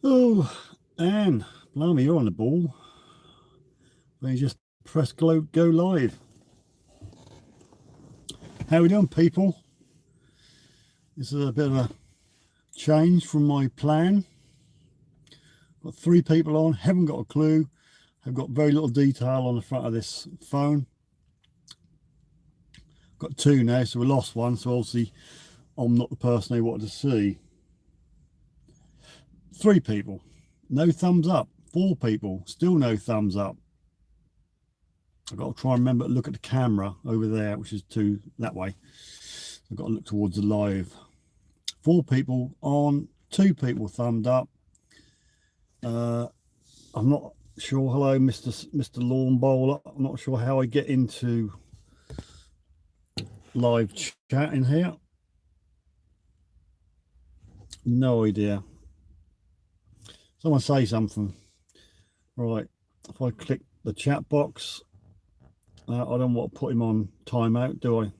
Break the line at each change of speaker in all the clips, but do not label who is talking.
Oh, Anne, blimey, you're on the ball. They just press go live. How we doing, people? This is a bit of a change from my plan. Got three people on, haven't got a clue. I've got very little detail on the front of this phone. Got two now, so we lost one. So obviously, I'm not the person they wanted to see. Three people, no thumbs up. Four people, still no thumbs up. I've got to try and remember to look at the camera over there, which is two that way. I've got to look towards the live. Four people on, two people thumbed up. I'm not sure. Hello, Mr. Lawn Bowler. I'm not sure how I get into live chat in here. No idea. Someone say something. Right. If I click the chat box, I don't want to put him on timeout, do I?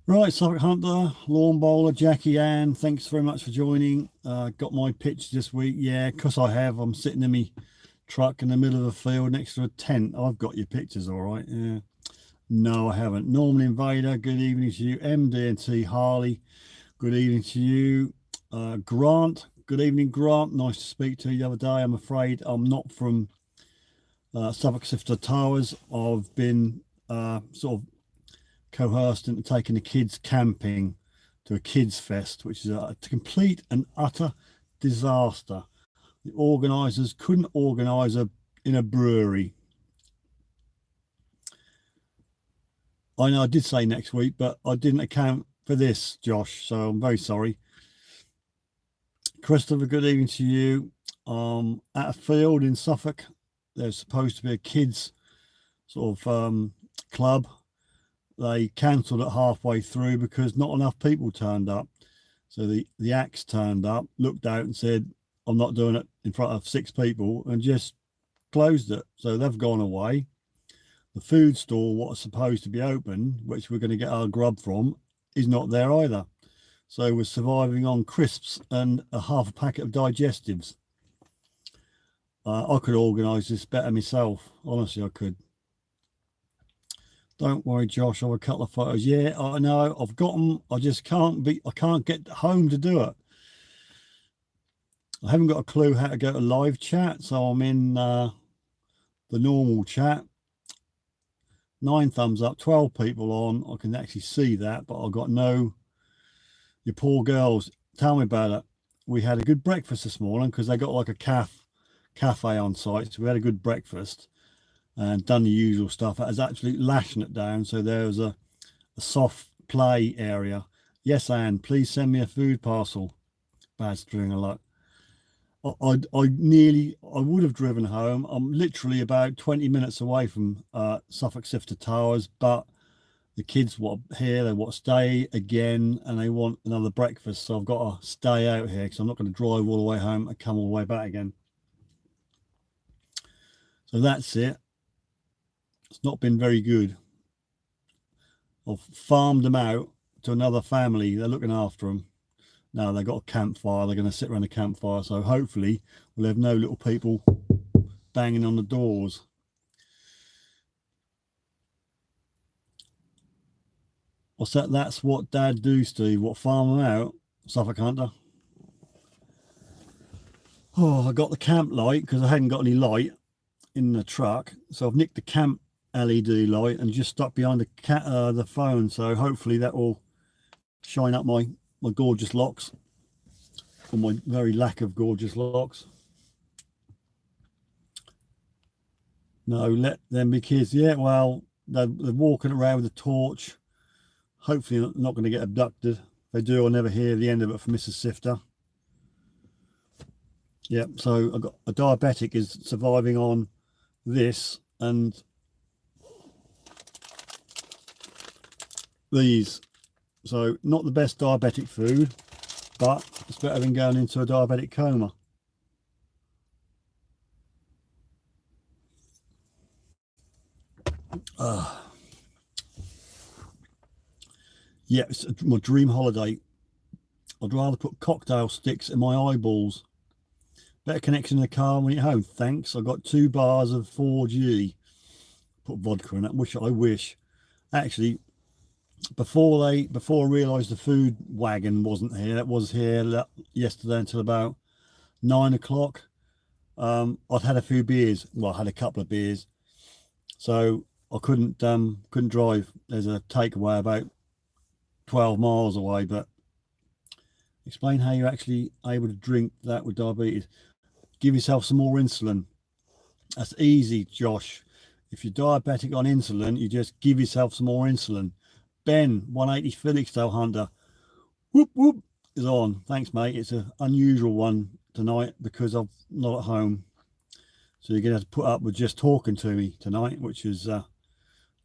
Right, Suffolk Hunter, Lawn Bowler, Jackie Ann, thanks very much for joining. Got my pitch this week. Yeah, because I have. I'm sitting in my truck in the middle of a field next to a tent. I've got your pictures, all right. Yeah. No, I haven't. Norman Invader, good evening to you. MD&T Harley, good evening to you. Grant, good evening, Grant. Nice to speak to you the other day. I'm afraid I'm not from Suffolk Sifter Towers. I've been sort of coerced into taking the kids camping to a kids fest, which is a complete and utter disaster. The organisers couldn't organise in a brewery. I know I did say next week, but I didn't account for this, Josh, so I'm very sorry. Christopher, good evening to you. At a field in Suffolk, there's supposed to be a kids sort of club. They cancelled it halfway through because not enough people turned up. So the axe turned up, looked out and said, I'm not doing it in front of six people, and just closed it. So they've gone away. The food store, what was supposed to be open, which we're going to get our grub from, is not there either. So we're surviving on crisps and a half a packet of digestives. I could organise this better myself. Honestly, I could. Don't worry, Josh. I have a couple of photos. Yeah, I know. I've got them. I just can't be. I can't get home to do it. I haven't got a clue how to go to live chat, so I'm in the normal chat. 9 thumbs up, 12 people on. I can actually see that, but I've got no. You poor girls. Tell me about it. We had a good breakfast this morning because they got like a cafe on site, so we had a good breakfast and done the usual stuff. I was actually lashing it down, so there was a soft play area. Yes, Anne, please send me a food parcel. Bad string of luck. I would have driven home. I'm literally about 20 minutes away from Suffolk Sifter Towers, but the kids want here, they want to stay again, and they want another breakfast. So I've got to stay out here because I'm not going to drive all the way home and come all the way back again. So that's it. It's not been very good. I've farmed them out to another family. They're looking after them. Now they've got a campfire. They're going to sit around a campfire. So hopefully we'll have no little people banging on the doors. What's that? That's what Dad do, Steve. What, farm them out? Suffolk Hunter. Oh, I got the camp light because I hadn't got any light in the truck. So I've nicked the camp LED light and just stuck behind the phone. So hopefully that will shine up my gorgeous locks, or my very lack of gorgeous locks. No, let them be kids. Yeah, well, they're walking around with a torch. Hopefully not going to get abducted. If they do, I'll never hear the end of it from Mrs. Sifter. Yeah, so I've got a diabetic is surviving on this and these. So not the best diabetic food, but it's better than going into a diabetic coma. Yeah, it's my dream holiday. I'd rather put cocktail sticks in my eyeballs. Better connection in the car when you're home. Thanks. I got 2 bars of 4G. Put vodka in it, which I wish. Actually, before I realised the food wagon wasn't here, it was here yesterday until about 9 o'clock. I'd had a few beers. Well, I had a couple of beers, so I couldn't drive. There's a takeaway about 12 miles away, but explain how you're actually able to drink that with diabetes. Give yourself some more insulin. That's easy, Josh. If you're diabetic on insulin, you just give yourself some more insulin. Ben, 180 Felix Tail Hunter. Whoop whoop is on. Thanks, mate. It's an unusual one tonight because I'm not at home. So you're going to have to put up with just talking to me tonight, which is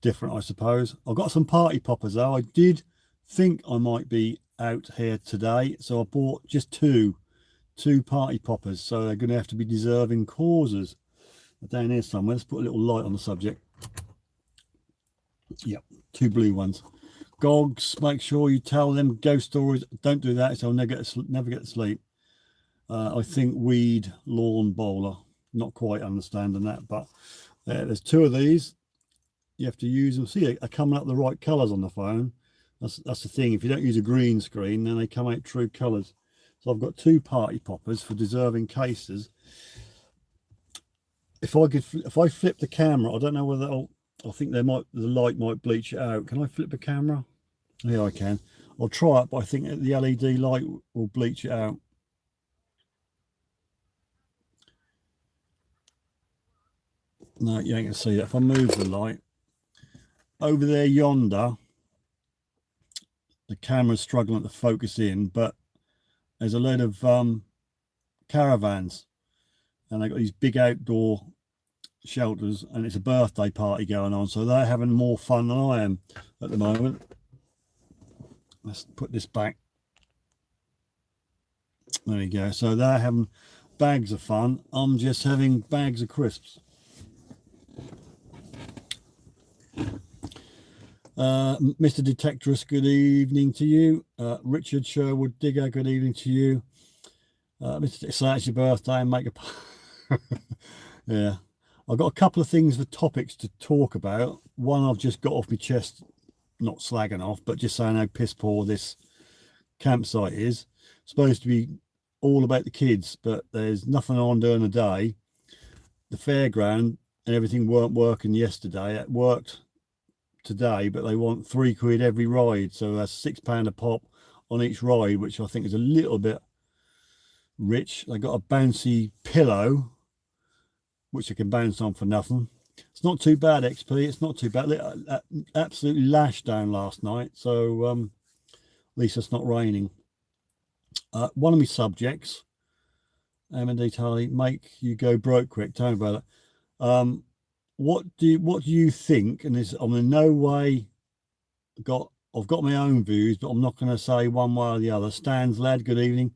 different, I suppose. I've got some party poppers, though. I did think I might be out here today, so I bought just two party poppers. So they're going to have to be deserving causes. Down here somewhere. Let's put a little light on the subject. Yep, 2 blue ones. Gogs, make sure you tell them ghost stories. Don't do that, so I'll never get to sleep. I think weed lawn bowler. Not quite understanding that, but there's 2 of these. You have to use them. See, they're coming up the right colours on the phone. That's the thing. If you don't use a green screen, then they come out true colours. So I've got 2 party poppers for deserving cases. If I flip the camera, I don't know whether I think the light might bleach it out. Can I flip the camera? Yeah, I can. I'll try it, but I think the LED light will bleach it out. No, you ain't gonna see that. If I move the light over there yonder, the camera's struggling to focus in, but there's a load of caravans, and they got these big outdoor shelters, and it's a birthday party going on, so they're having more fun than I am at the moment. Let's put this back. There we go. So they're having bags of fun. I'm just having bags of crisps. Mr. Detectorist, good evening to you. Richard Sherwood Digger, good evening to you. Mr. So that's your birthday and make a yeah. I've got a couple of things for topics to talk about. One I've just got off my chest, not slagging off, but just saying how piss poor this campsite is. Supposed to be all about the kids, but there's nothing on during the day. The fairground and everything weren't working yesterday. It worked today, but they want £3 every ride, so that's £6 a pop on each ride, which I think is a little bit rich. They got a bouncy pillow which I can bounce on for nothing. It's not too bad, XP. It's not too bad. Absolutely lashed down last night, so at least it's not raining. One of my subjects, M&D Tarly, make you go broke quick. Tell me about it. What do you think? And this, I'm in no way I've got my own views, but I'm not going to say one way or the other. Stan's lad, good evening.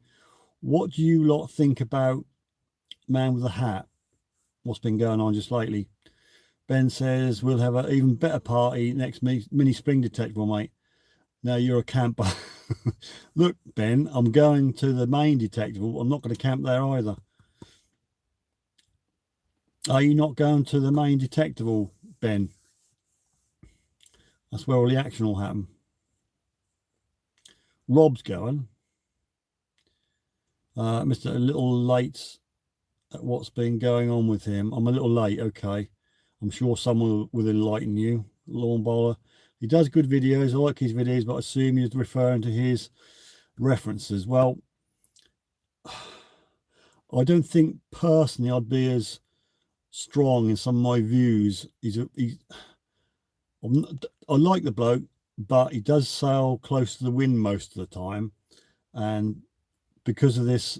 What do you lot think about Man with a Hat? What's been going on just lately? Ben says we'll have an even better party next mini spring detectable, mate. Now you're a camper. Look, Ben, I'm going to the main detectable. I'm not going to camp there either. Are you not going to the main detectable, Ben? That's where all the action will happen. Rob's going. Mr. A little late at what's been going on with him. I'm a little late, okay. I'm sure someone will enlighten you. Lawn bowler. He does good videos. I like his videos, but I assume he's referring to his references. Well, I don't think personally I'd be as strong in some of my views. I like the bloke, but he does sail close to the wind most of the time, and because of this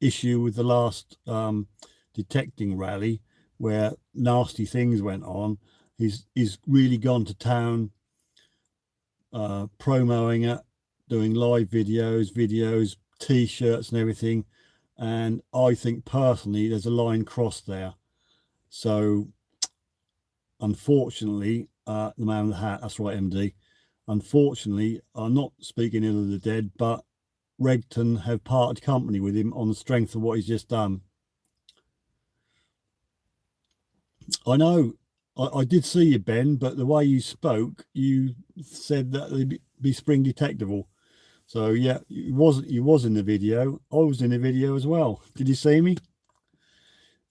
issue with the last detecting rally where nasty things went on, he's really gone to town promoting it, doing live videos, t-shirts and everything, and I think personally there's a line crossed there. So unfortunately, the Man with the Hat, that's right, MD, Unfortunately, I'm not speaking ill of the dead, but Regton have parted company with him on the strength of what he's just done. I know I did see you, Ben, but the way you spoke, you said that they'd be spring detectable. So yeah, you was in the video. I was in the video as well. Did you see me?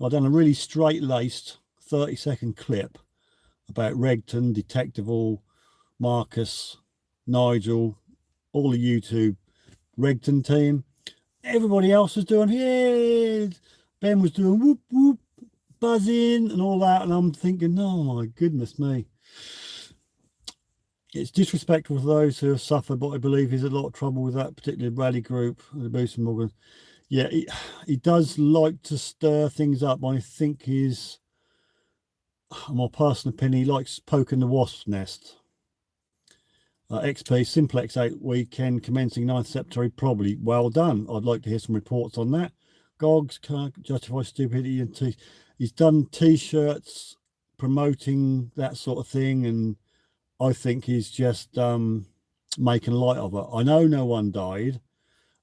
I done a really straight-laced 30-second clip about Regton, Detectival, Marcus, Nigel, all the YouTube Regton team. Everybody else was doing, yeah. Ben was doing whoop whoop, buzzing and all that, and I'm thinking, oh my goodness me. It's disrespectful to those who have suffered, but I believe he's a lot of trouble with that particular rally group, the Boost and Morgan. Yeah, he does like to stir things up. I think he's, my personal opinion, he likes poking the wasp's nest. XP Simplex 8 weekend commencing 9th September, probably. Well done. I'd like to hear some reports on that. Gogs can't justify stupidity, and he's done t-shirts promoting that sort of thing, and I think he's just making light of it. I know no one died,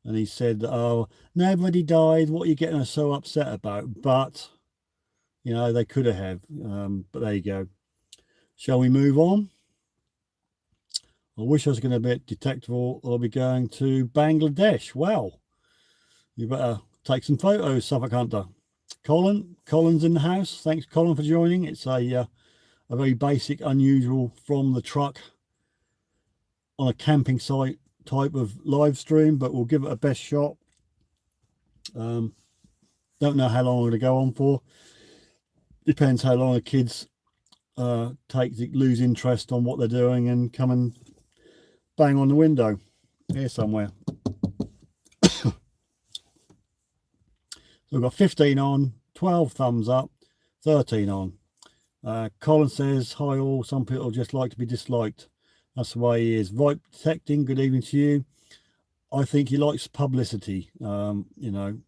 and he said, oh, nobody died, what are you getting so upset about? But you know, they could have, but there you go. Shall we move on? I wish I was going to be detectable. I'll be going to Bangladesh. Well, you better take some photos, Suffolk Hunter. Colin's in the house. Thanks, Colin, for joining. It's a very basic, unusual from the truck on a camping site type of live stream, but we'll give it a best shot. Don't know how long I'm going to go on for. Depends how long the kids lose interest on what they're doing and come and bang on the window here somewhere. So we've got 15 on, 12 thumbs up, 13 on. Colin says, hi all, some people just like to be disliked. That's the way he is. Vibe detecting, good evening to you. I think he likes publicity, you know,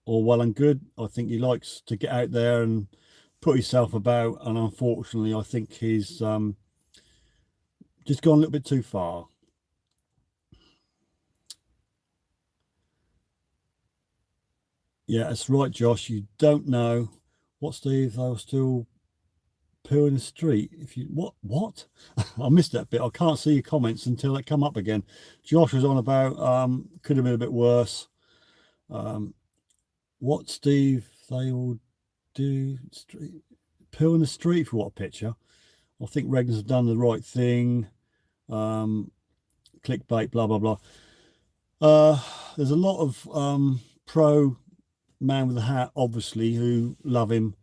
all well and good. I think he likes to get out there and put himself about, and unfortunately I think he's just gone a little bit too far. Yeah, that's right, Josh. You don't know what, Steve. They were still poo in the street. If you what? I missed that bit. I can't see your comments until they come up again. Josh was on about could have been a bit worse. What, Steve? They all do street poo in the street for what picture? I think Regners have done the right thing. Clickbait, blah blah blah. There's a lot of pro man with a hat, obviously, who love him,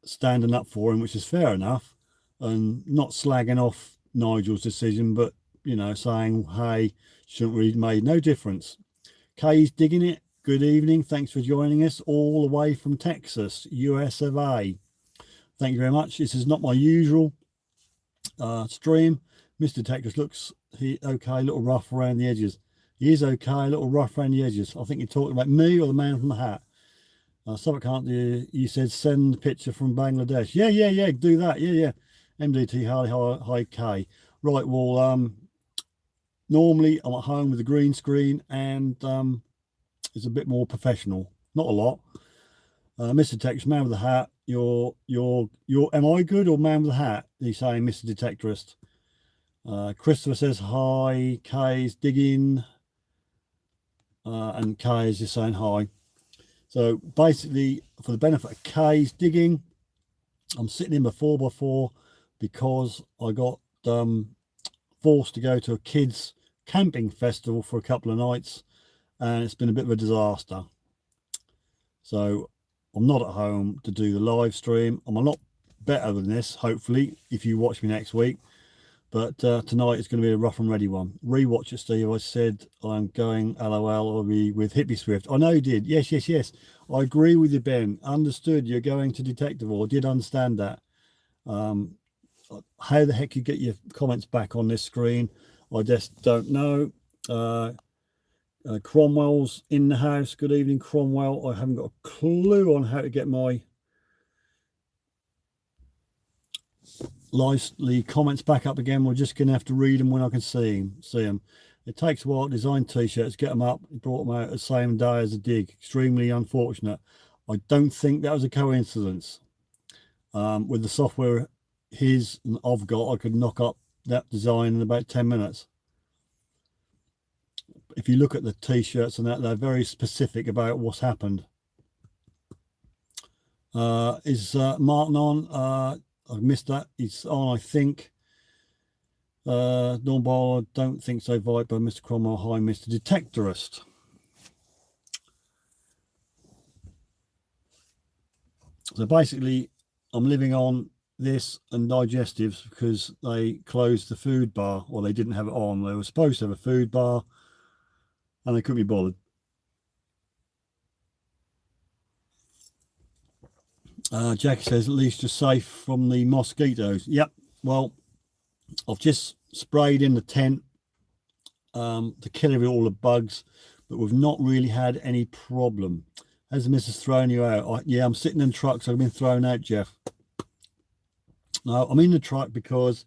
standing up for him, which is fair enough, and not slagging off Nigel's decision, but you know, saying, hey, shouldn't really made no difference. Kay's digging it. Good evening. Thanks for joining us all the way from Texas, US of A. Thank you very much. This is not my usual stream. Mr. Texas looks okay, a little rough around the edges. He is okay, a little rough around the edges. I think you're talking about me or the man from the hat. Suffolk, can't you said send picture from Bangladesh. Yeah, do that. Yeah. MDT Harley K. Right, well, normally I'm at home with a green screen and it's a bit more professional. Not a lot. Mr. Detectorist, man with the hat, you're am I good or man with the hat? He's saying, Mr. Detectorist. Christopher says hi, Kay's digging. And Kay is just saying hi. So basically, for the benefit of Kay's digging, I'm sitting in my 4x4 because I got forced to go to a kids camping festival for a couple of nights, and it's been a bit of a disaster. So I'm not at home to do the live stream. I'm a lot better than this, hopefully, if you watch me next week. But tonight it's going to be a rough and ready one. Rewatch it, Steve. I said I'm going LOL I'll be with Hippie Swift. I know you did. Yes. I agree with you, Ben. Understood. You're going to Detectable. I did understand that. How the heck you get your comments back on this screen, I just don't know. Cromwell's in the house. Good evening, Cromwell. I haven't got a clue on how to get my lively comments back up again. We're just going to have to read them when I can see them. It takes a while to design t-shirts, get them up, brought them out the same day as a dig. Extremely unfortunate. I don't think that was a coincidence. With the software and I've got, I could knock up that design in about 10 minutes. If you look at the t-shirts and that, they're very specific about what's happened. Is Martin on? I missed that. He's on, I think. Normal, I don't think so, Viper. Mr. Cromwell, hi, Mr. Detectorist. So basically, I'm living on this and digestives because they closed the food bar, or they didn't have it on. They were supposed to have a food bar and they couldn't be bothered. Jackie says, at least you're safe from the mosquitoes. Yep. Well, I've just sprayed in the tent to kill all the bugs, but we've not really had any problem. Has the missus thrown you out? Yeah, I'm sitting in the truck, so I've been thrown out, Jeff. No, I'm in the truck because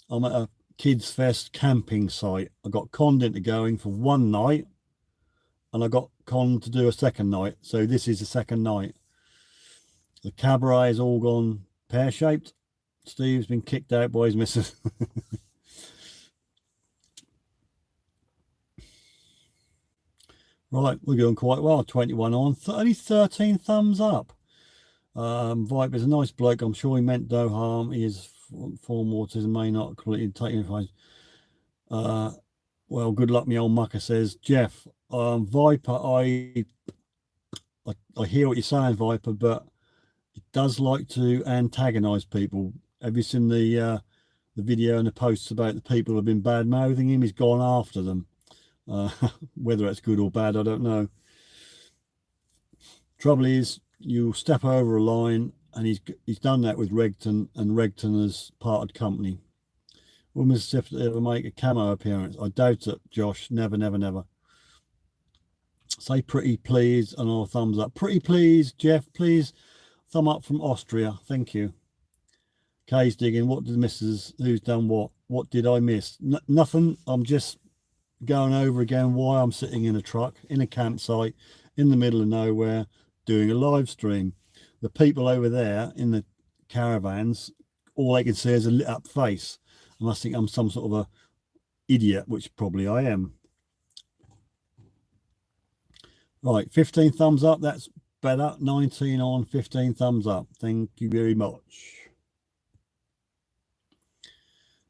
I'm at a Kids Fest camping site. I got conned into going for one night and I got conned to do a second night. So this is the second night. The cabaret has all gone pear-shaped. Steve's been kicked out by his missus. Right, we're going quite well. 21 on, only 13 thumbs up. Viper's a nice bloke. I'm sure he meant no harm. He is form autism, may not completely take advice. Well, good luck, me old mucker, says Jeff. Viper, I hear what you're saying, Viper, but it does like to antagonize people. Have you seen the video and the posts about the people who have been bad mouthing him? He's gone after them. Whether that's good or bad, I don't know. Trouble is, you step over a line, and he's done that with Regton, and Regton has parted company. Will Mr. Sifter ever make a camo appearance? I doubt it, Josh. Never, never, never. Say pretty please and all thumbs up. Pretty please, Jeff, please. Thumb up from Austria. Thank you. Kay's digging. What did Mrs. Who's done what? What did I miss? Nothing. I'm just going over again why I'm sitting in a truck in a campsite in the middle of nowhere doing a live stream. The people over there in the caravans, all they can see is a lit up face, and I think I'm some sort of a idiot, which probably I am. Right, 15 thumbs up, that's better. 19 on, 15 thumbs up. Thank you very much.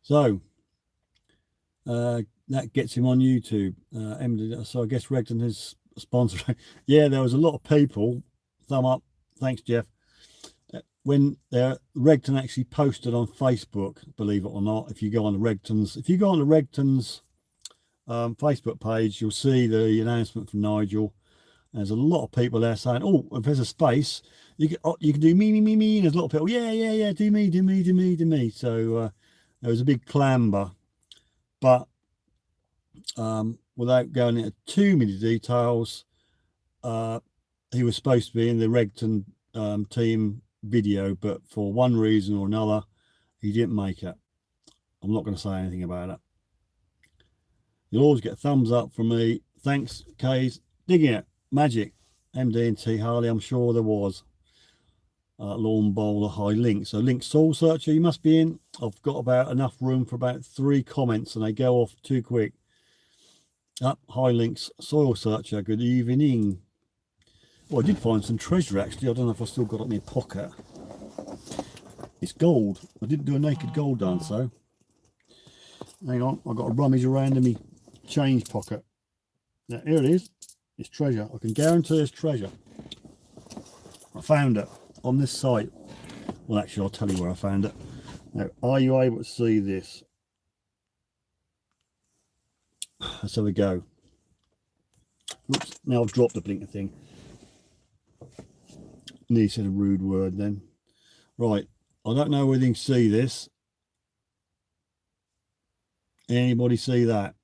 So that gets him on YouTube. So I guess Regton is sponsored. Yeah, there was a lot of people. Thumb up. Thanks, Jeff. When Regton actually posted on Facebook, believe it or not, if you go on the Regton's Facebook page, you'll see the announcement from Nigel. There's a lot of people there saying, "Oh, if there's a space, you can do me." And there's a lot of people, yeah, do me. So there was a big clamber, but without going into too many details, he was supposed to be in the Regton team video, but for one reason or another, he didn't make it. I'm not going to say anything about it. You'll always get a thumbs up from me. Thanks, K's. Digging it. Magic. MD and T Harley, I'm sure there was. Lawn Bowler, high link. So link soul searcher, you must be in. I've got about enough room for about 3 comments and they go off too quick. High links, soil searcher, good evening. Well, I did find some treasure actually. I don't know if I still got it in my pocket. It's gold. I didn't do a naked gold dance though. Hang on, I've got a rummage around in my change pocket. Now here it is. It's treasure. I can guarantee it's treasure. I found it on this site. Well, actually, I'll tell you where I found it. Now, are you able to see this? So we go. Oops, now I've dropped the blinker thing. Nearly said a rude word then. Right, I don't know whether you can see this. Anybody see that?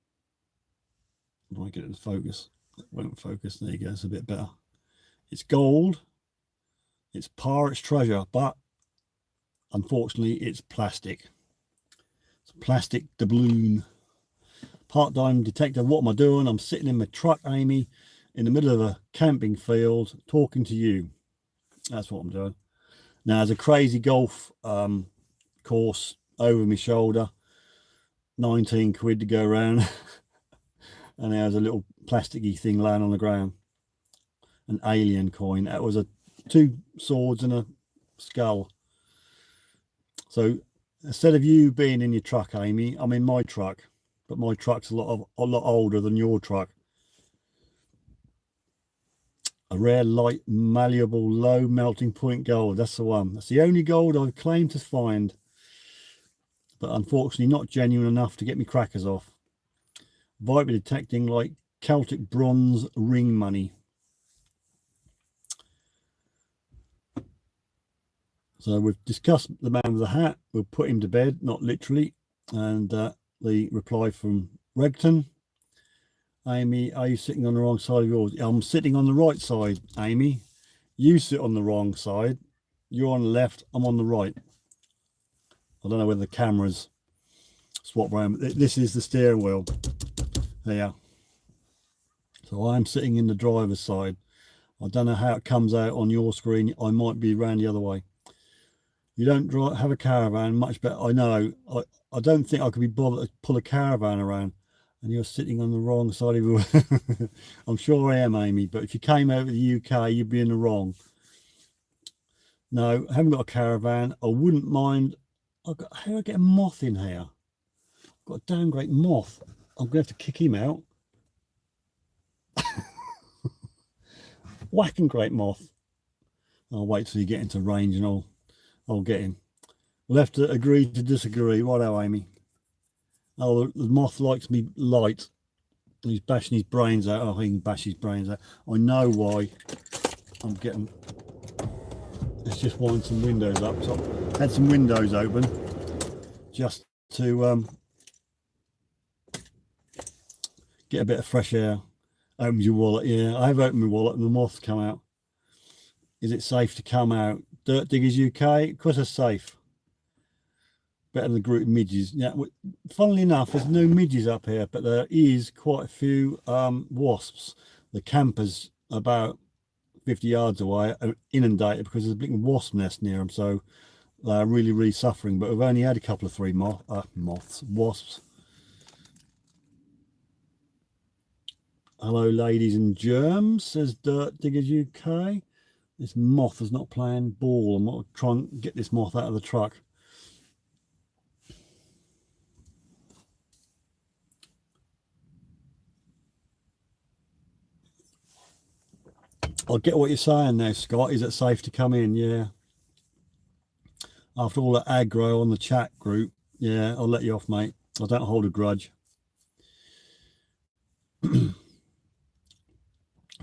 Do I get it to focus? It won't focus. There you go, it's a bit better. It's gold. It's pirate's treasure, but unfortunately it's plastic. It's a plastic doubloon. Part-time detective, what am I doing? I'm sitting in my truck, Amy, in the middle of a camping field talking to you. That's what I'm doing. Now there's a crazy golf course over my shoulder, 19 quid to go around. And there's a little plasticky thing laying on the ground, an alien coin. That was 2 swords and a skull. So instead of you being in your truck, Amy, I'm in my truck, but my truck's a lot older than your truck. A rare, light, malleable, low melting point gold. That's the one. That's the only gold I've claimed to find, but unfortunately not genuine enough to get me crackers off. Viper detecting like Celtic bronze ring money. So we've discussed the man with the hat. We'll put him to bed, not literally. And the reply from Regton. Amy, are you sitting on the wrong side of yours? I'm sitting on the right side, Amy. You sit on the wrong side. You're on the left, I'm on the right. I don't know whether the cameras swap around. This is the steering wheel. There. So I'm sitting in the driver's side. I don't know how it comes out on your screen. I might be around the other way. You don't have a caravan, much better. I know. I don't think I could be bothered to pull a caravan around, and you're sitting on the wrong side of your. I'm sure I am, Amy. But if you came over to the UK, you'd be in the wrong. No, I haven't got a caravan. I wouldn't mind. How do I get a moth in here? I've got a damn great moth. I'm gonna have to kick him out. Whacking great moth. I'll wait till you get into range and I'll get him. We'll have to agree to disagree. Righto, Amy. Oh, the moth likes me light. He's bashing his brains out. Oh, he can bash his brains out. I know why. I'm getting. Let's just wind some windows up. So I had some windows open just to get a bit of fresh air. Opens your wallet. Yeah, I have opened my wallet and the moths come out. Is it safe to come out? Dirt Diggers UK, of course it's safe. Better than the group of midges. Yeah, funnily enough, there's no midges up here, but there is quite a few wasps. The campers about 50 yards away are inundated because there's a big wasp nest near them, so they're really suffering. But we've only had a couple of 3 wasps. Hello, ladies and germs, says Dirt Diggers UK. This moth is not playing ball. I'm not trying to get this moth out of the truck. I get what you're saying now, Scott. Is it safe to come in? Yeah. After all that aggro on the chat group, yeah, I'll let you off, mate. I don't hold a grudge.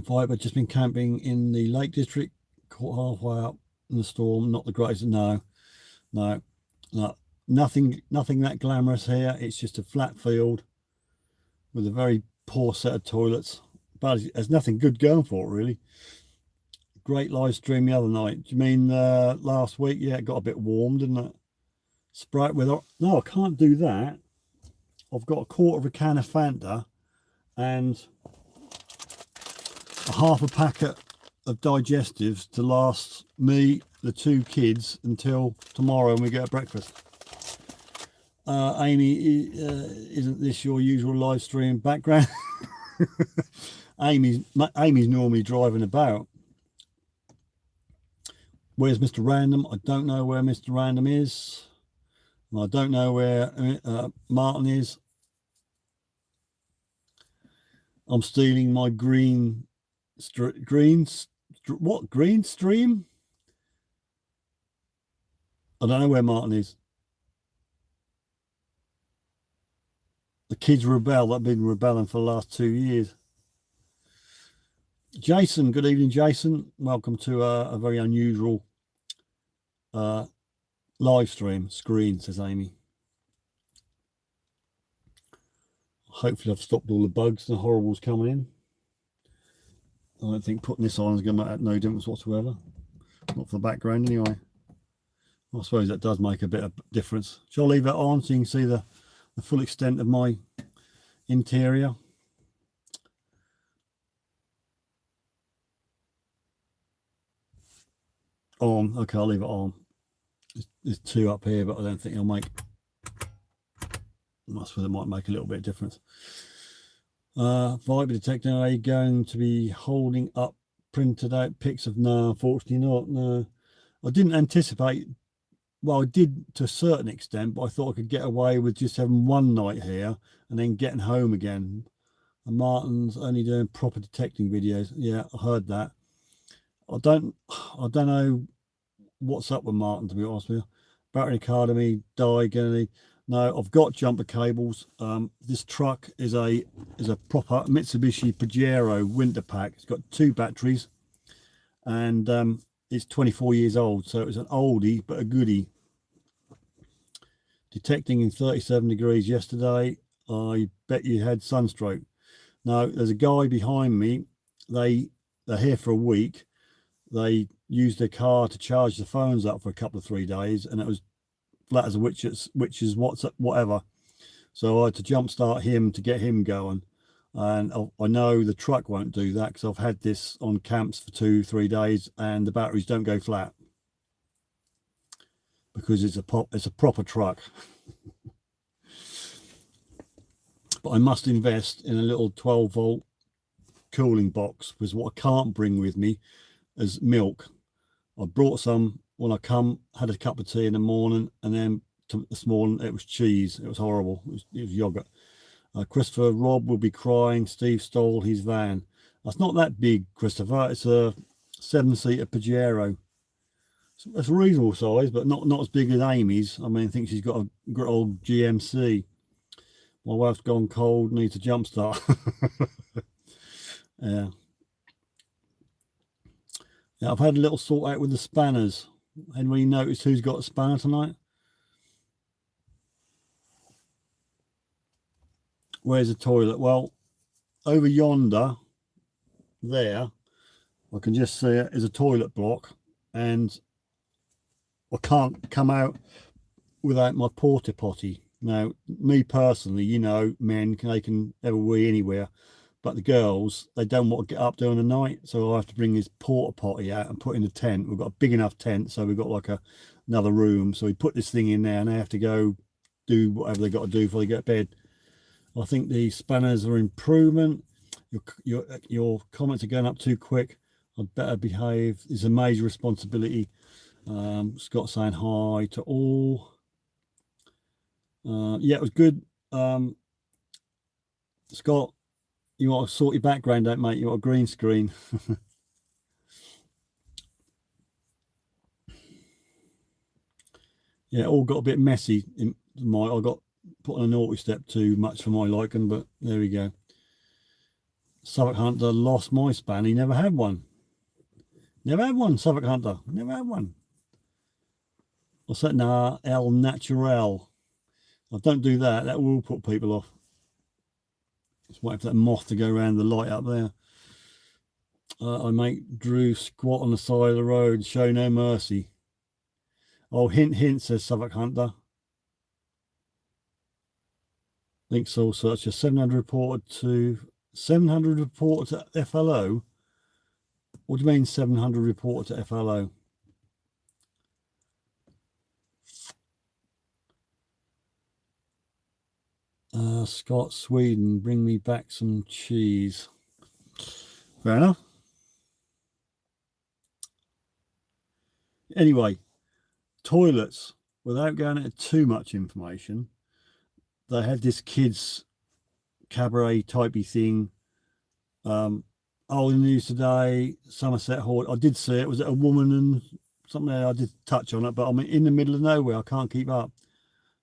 Viper just been camping in the Lake District, caught halfway up in the storm. Not the greatest. No. Nothing that glamorous here. It's just a flat field with a very poor set of toilets. But there's nothing good going for it, really. Great live stream the other night. Do you mean last week? Yeah, it got a bit warm, didn't it? Sprite with. No, I can't do that. I've got a quarter of a can of Fanta and a half a packet of digestives to last me, the 2 kids, until tomorrow when we get breakfast. Amy, isn't this your usual live stream background? Amy's normally driving about. Where's Mr. Random? I don't know where Mr. Random is. And I don't know where Martin is. I'm stealing my green stream? I don't know where Martin is. The kids rebel. They've been rebelling for the last 2 years. Jason, good evening, Jason. Welcome to a very unusual live screen, says Amy. Hopefully I've stopped all the bugs and horribles coming in. I don't think putting this on is going to make no difference whatsoever. Not for the background anyway. I suppose that does make a bit of difference. Shall I leave that on so you can see the full extent of my interior? On. Okay, I'll leave it on. There's two up here, but I don't think it'll make. I suppose it might make a little bit of difference. Viper detector, are you going to be holding up printed out pics of? No, unfortunately not. No, I didn't anticipate. Well, I did to a certain extent, but I thought I could get away with just having one night here and then getting home again. And Martin's only doing proper detecting videos. Yeah, I heard that. I don't know what's up with Martin, to be honest with you. Battery Academy, Diagonally. No, I've got jumper cables. This truck is a proper Mitsubishi Pajero winter pack. It's got 2 batteries, and it's 24 years old, so it's an oldie but a goodie. Detecting in 37 degrees yesterday. I bet you had sunstroke. No, there's a guy behind me. They're here for a week. They used their car to charge the phones up for a couple of 3 days, and it was flat as a witch's WhatsApp, whatever. So I had to jumpstart him to get him going. And I know the truck won't do that because I've had this on camps for 2-3 days, and the batteries don't go flat because it's a proper truck. But I must invest in a little 12-volt cooling box, because what I can't bring with me is milk. I brought some when I come, had a cup of tea in the morning, and then this morning it was cheese. It was horrible. It was yogurt. Christopher, Rob will be crying. Steve stole his van. That's not that big, Christopher. It's a 7-seater Pajero. It's a reasonable size, but not as big as Amy's. I mean, I think she's got a good old GMC. My wife's gone cold, needs a jump start. Yeah. Yeah, I've had a little sort out with the spanners. Anybody noticed who's got a spanner tonight? Where's the toilet? Well, over yonder, there, I can just see it is a toilet block, and I can't come out without my porta potty. Now, me personally, you know, men they can have a wee anywhere, but the girls, they don't want to get up during the night, so I have to bring this porta potty out and put in the tent. We've got a big enough tent, so we've got like another room, so we put this thing in there, and they have to go do whatever they got to do before they get to bed. I think the spanners are improvement. Your comments are going up too quick. I'd better behave. It's a major responsibility. Scott saying hi to all. Yeah, it was good. Scott, you want to sort your background out, mate? You want a green screen? Yeah, it all got a bit messy. I got put on a naughty step too much for my liking, but there we go. Suffolk Hunter lost my span. He never had one. Never had one, Suffolk Hunter. Never had one. What's that? Nah, El Natural. I don't do that. That will put people off. Just wait for that moth to go around the light up there. I make Drew squat on the side of the road, show no mercy. Oh, hint, hint, says Suffolk Hunter. Link soul searcher 700 reported to FLO. What do you mean 700 reported to FLO? Scott, Sweden, bring me back some cheese. Fair enough. Anyway, toilets, without going into too much information, they had this kids cabaret typey thing. In the news today, Somerset Hall. I did see it. Was it a woman and something? I did touch on it, but I'm in the middle of nowhere. I can't keep up.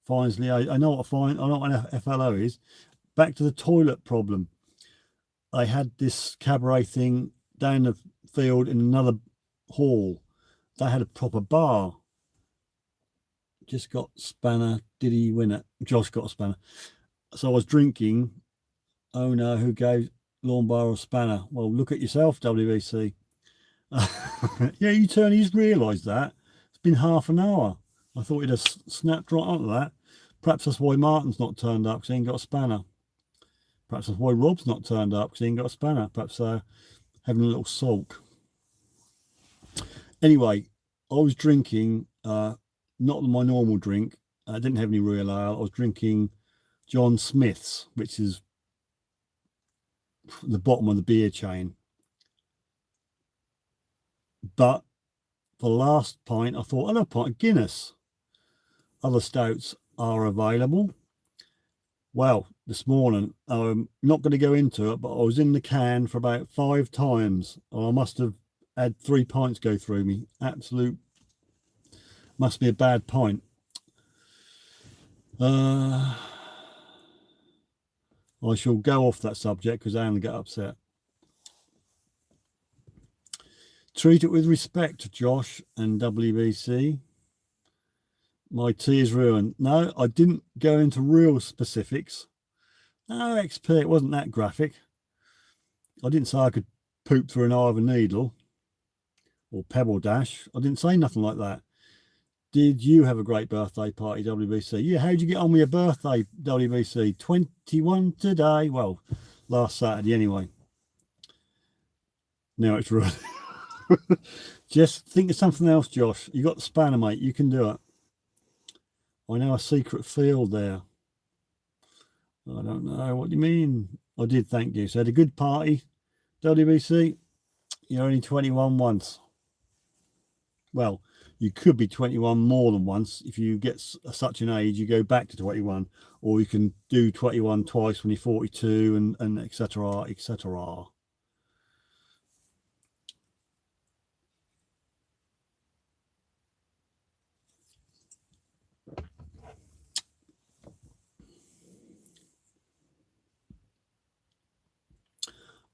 Finally, I know what I know what an FLO is. Back to the toilet problem. I had this cabaret thing down the field in another hall. They had a proper bar. Just got spanner. Did he win it? Josh got a spanner. So I was drinking. Oh no, who gave lawn bar or spanner? Well, look at yourself, WBC. Yeah, you just realised that. It's been half an hour. I thought he'd have snapped right onto that. Perhaps that's why Martin's not turned up, because he ain't got a spanner. Perhaps that's why Rob's not turned up, because he ain't got a spanner. Perhaps having a little sulk. Anyway, I was drinking, not my normal drink. I didn't have any real ale. I was drinking John Smith's, which is the bottom of the beer chain. But for the last pint, I thought, another pint of Guinness. Other stouts are available. Well, this morning, I'm not going to go into it, but I was in the can for about 5 times. I must have had 3 pints go through me. Absolute, must be a bad pint. I shall go off that subject because Anne will get upset. Treat it with respect, Josh and WBC. My tea is ruined. No, I didn't go into real specifics. No, XP, it wasn't that graphic. I didn't say I could poop through an eye of a needle or pebble dash. I didn't say nothing like that. Did you have a great birthday party, WBC? Yeah, how'd you get on with your birthday, WBC? 21 today. Well, last Saturday anyway. Now it's ruined. Just think of something else, Josh. You got the spanner, mate. You can do it. I know a secret field there. I don't know what you mean. I did, thank you. So had a good party, WBC. You're only 21 once. Well, you could be 21 more than once. If you get such an age, you go back to 21, or you can do 21 twice when you're 42, and etc. etc.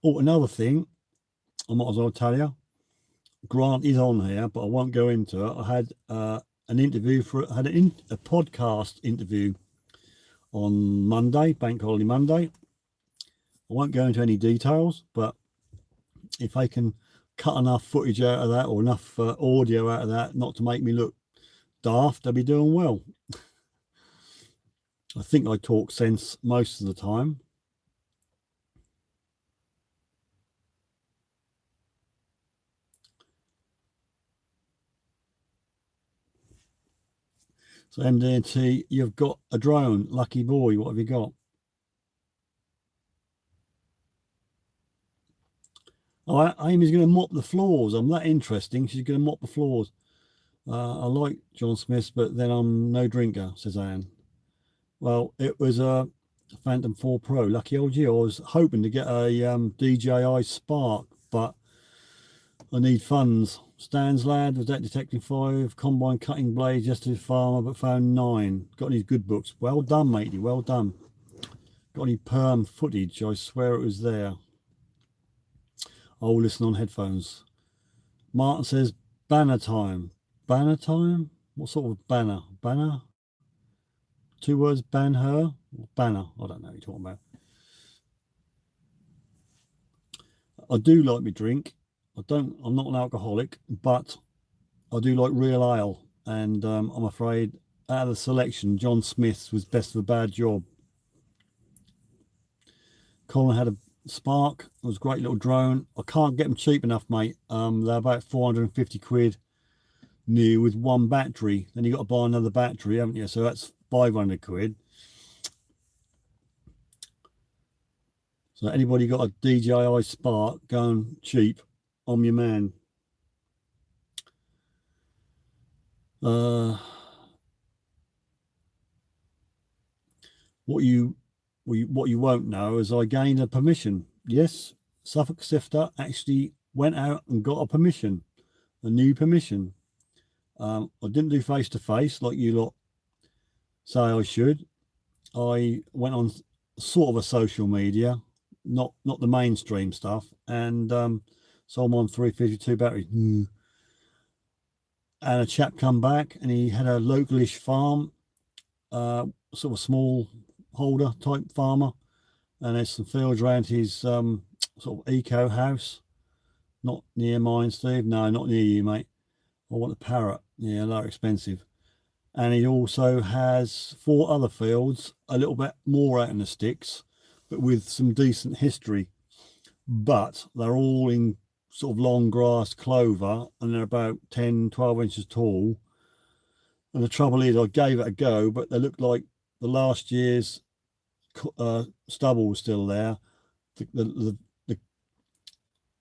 Oh, another thing, I might as well tell you. Grant is on here, but I won't go into it. I had an interview a podcast interview on Monday, Bank Holiday Monday. I won't go into any details, but if I can cut enough footage out of that, or enough audio out of that, not to make me look daft, I'll be doing well. I think I talk sense most of the time. So MDT, you've got a drone. Lucky boy. What have you got? Oh, Amy's going to mop the floors. I'm that interesting. She's going to mop the floors. I like John Smith's, but then I'm no drinker, says Anne. Well, it was a Phantom 4 Pro. Lucky old you. I was hoping to get a DJI Spark, but I need funds. Stan's lad was that detecting 5 combine cutting blades yesterday farmer, but found 9. Got any good books? Well done, matey. Well done. Got any perm footage? I swear it was there. Oh, listen on headphones. Martin says banner time. Banner time? What sort of banner? Banner? 2 words, ban her? Banner. I don't know what you're talking about. I do like me drink. I'm not an alcoholic, but I do like real ale. And I'm afraid out of the selection, John Smith's was best of a bad job. Colin had a Spark. It was a great little drone. I can't get them cheap enough, mate. They're about 450 quid new with 1 battery. Then you got to buy another battery, haven't you? So that's 500 quid. So anybody got a DJI Spark going cheap, I'm your man. What you won't know is I gained a permission. Yes, Suffolk Sifter actually went out and got a new permission. I didn't do face to face like you lot say I should. I went on sort of a social media, not the mainstream stuff, and so I'm on 352 batteries. And a chap come back, and he had a localish farm, sort of small holder type farmer, and there's some fields around his sort of eco house. Not near mine, Steve. No, not near you, mate. I want a parrot. Yeah, they're expensive. And he also has 4 other fields, a little bit more out in the sticks, but with some decent history. But they're all in sort of long grass clover, and they're about 10-12 inches tall. And the trouble is, I gave it a go, but they looked like the last year's stubble was still there. The,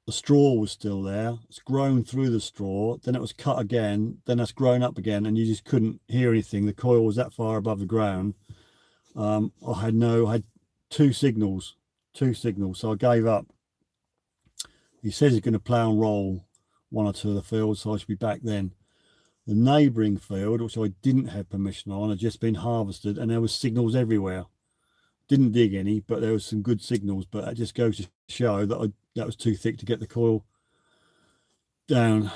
the straw was still there. It's grown through the straw. Then it was cut again. Then that's grown up again, and you just couldn't hear anything. The coil was that far above the ground. I had two signals. So I gave up. He says he's going to plough and roll 1 or 2 of the fields, so I should be back then. The neighbouring field, which I didn't have permission on, had just been harvested, and there was signals everywhere. Didn't dig any, but there was some good signals. But that just goes to show that that was too thick to get the coil down.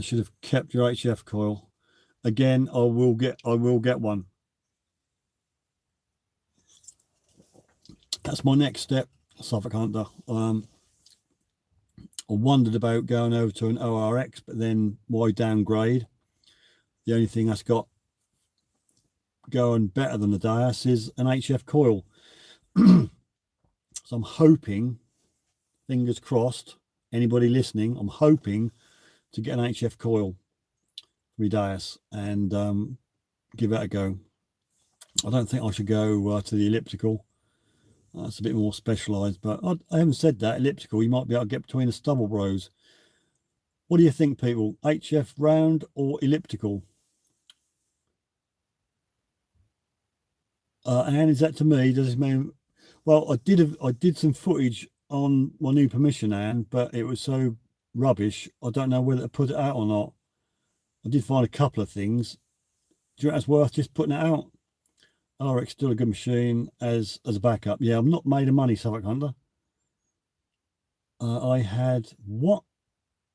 Should have kept your HF coil. Again, I will get one. That's my next step, Suffolk Hunter. I wondered about going over to an ORX, but then why downgrade? The only thing that's got going better than the Dias is an HF coil. So I'm hoping, fingers crossed, anybody listening, I'm hoping to get an HF coil for Dias and give that a go. I don't think I should go to the elliptical. That's a bit more specialised, but I haven't said that. Elliptical, you might be able to get between the stubble rows. What do you think, people? HF round or elliptical? And is that to me? Does this mean? Well, I did some footage on my new permission, Anne, but it was so rubbish. I don't know whether to put it out or not. I did find a couple of things. Do you think it's worth just putting it out? RX still a good machine as a backup. Yeah, I'm not made of money, Suffolk Hunter. I had what?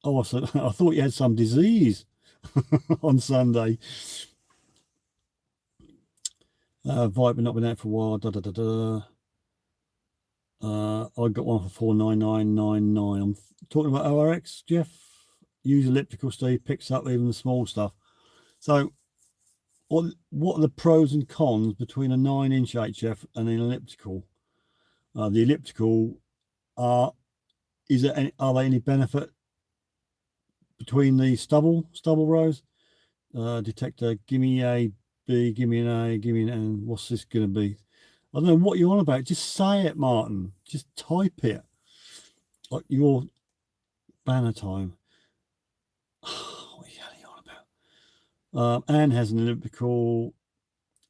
Oh, I thought you had some disease on Sunday. Viper not been out for a while. I got one for 499.99. I'm talking about ORX, Jeff. Use elliptical, Steve picks up even the small stuff. So what are the pros and cons between a 9-inch HF and an elliptical? The elliptical are there any benefit between the stubble rows? Detector, give me a B, give me an A, give me an N. What's this going to be? I don't know what you're on about. Just say it, Martin. Just type it. Like your banner time. What are you on about? Anne has an elliptical.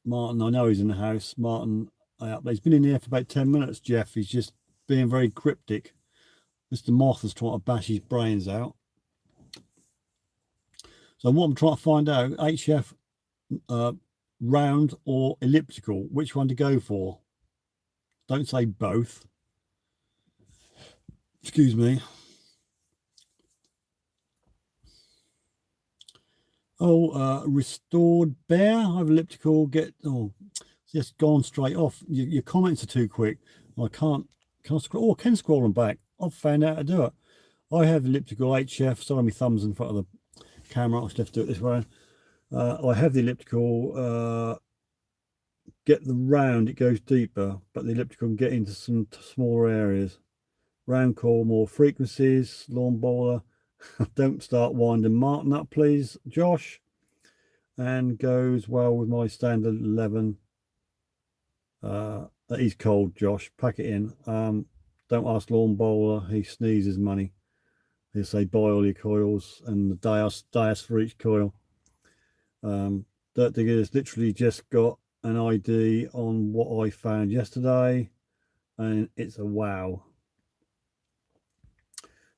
Martin, I know he's in the house. Martin, he's been in here for about 10 minutes, Jeff. He's just being very cryptic. Mr. Moth is trying to bash his brains out. So what I'm trying to find out, HF round or elliptical, which one to go for? Don't say both. Excuse me. Oh, restored bear. I have elliptical. Just gone straight off. Your comments are too quick. I can't scroll. Oh, I can scroll them back. I've found out how to do it. I have elliptical HF. Sorry, my thumb's in front of the camera. I'll just have to do it this way. I have the elliptical. Get the round, it goes deeper, but the elliptical can get into some smaller areas. Round call, more frequencies. Lawn bowler. Don't start winding Martin up, please, Josh. And goes well with my standard 11. That is cold, Josh. Pack it in. Don't ask lawn bowler. He sneezes money. He'll say buy all your coils and the dias for each coil. Dirt Digger's literally just got an ID on what I found yesterday, and it's a wow.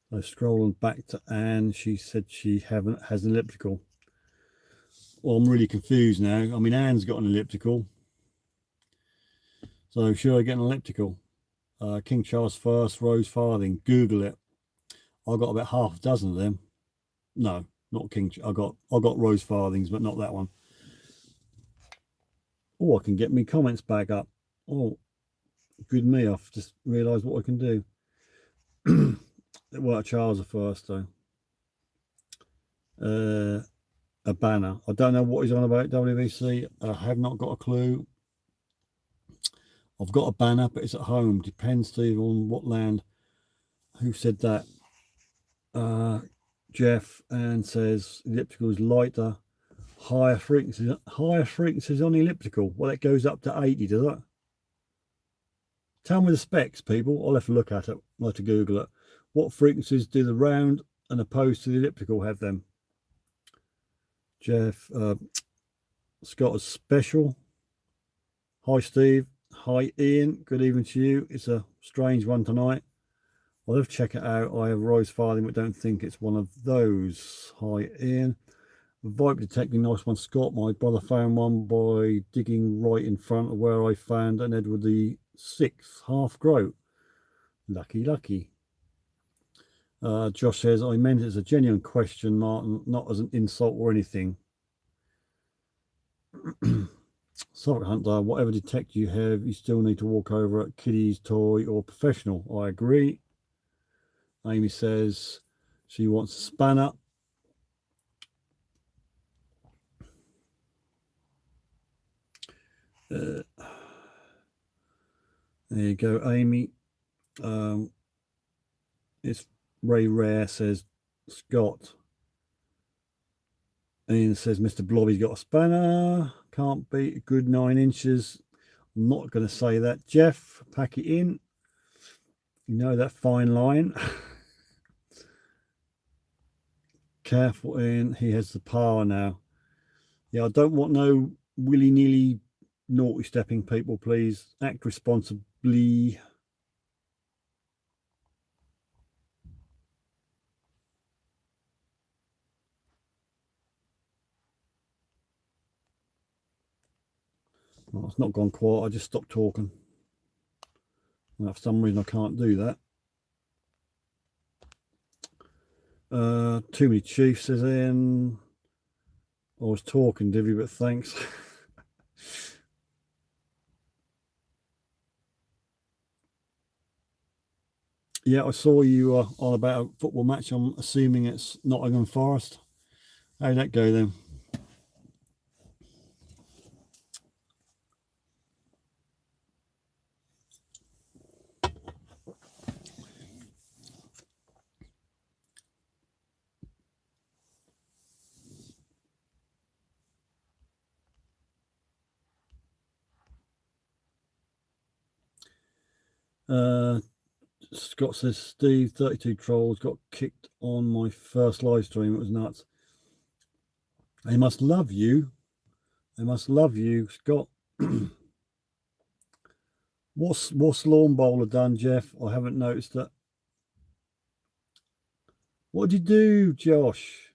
So scrolling back to Anne, she said she has an elliptical. Well, I'm really confused now. I mean, Anne's got an elliptical, so should I get an elliptical? King Charles First, Rose Farthing. Google it. I got about half a dozen of them. No, not King. I got Rose Farthings, but not that one. Oh, I can get me comments back up. Oh, Good me, I've just realised what I can do. Well, Charles first though. A banner. I don't know what he's on about, WVC. I have not got a clue. I've got a banner, but it's at home. Depends, Steve, on what land. Who said that? Jeff, and says elliptical is lighter, higher frequencies on the elliptical. Well, it goes up to 80, does it? Tell me the specs, people. I'll have to look at it. I'll have to Google it. What frequencies do the round and opposed to the elliptical have them? Jeff, Scott is special. Hi, Steve. Hi, Ian. Good evening to you. It's a strange one tonight. I'll have to check it out. I have Rose Farthing, but don't think it's one of those. Hi, Ian. Viper detecting, nice one, Scott. My brother found one by digging right in front of where I found an Edward the Sixth half groat. Lucky, lucky. Josh says, I meant it as a genuine question, Martin, not as an insult or anything. Suffolk Hunter, whatever detector you have, you still need to walk over at kiddies, toy, or professional. I agree. Amy says she wants a spanner. There you go, Amy. It's Ray Rare, says Scott. Ian says Mr. Blobby's got a spanner. Can't beat a good 9 inches. I'm not going to say that. Jeff, pack it in. You know that fine line. Careful, Ian. He has the power now. Yeah, I don't want no willy-nilly naughty stepping people, please. Act responsibly. Well, it's not gone quiet. I just stopped talking. And for some reason, I can't do that. Too many chiefs, says Ian. I was talking, Divvy, but thanks. Yeah, I saw you on about a football match. I'm assuming it's Nottingham Forest. How'd that go then? Scott says, Steve, 32 trolls got kicked on my first live stream. It was nuts. They must love you. They must love you, Scott. What's Lawn Bowler done, Jeff? I haven't noticed that. What did you do, Josh?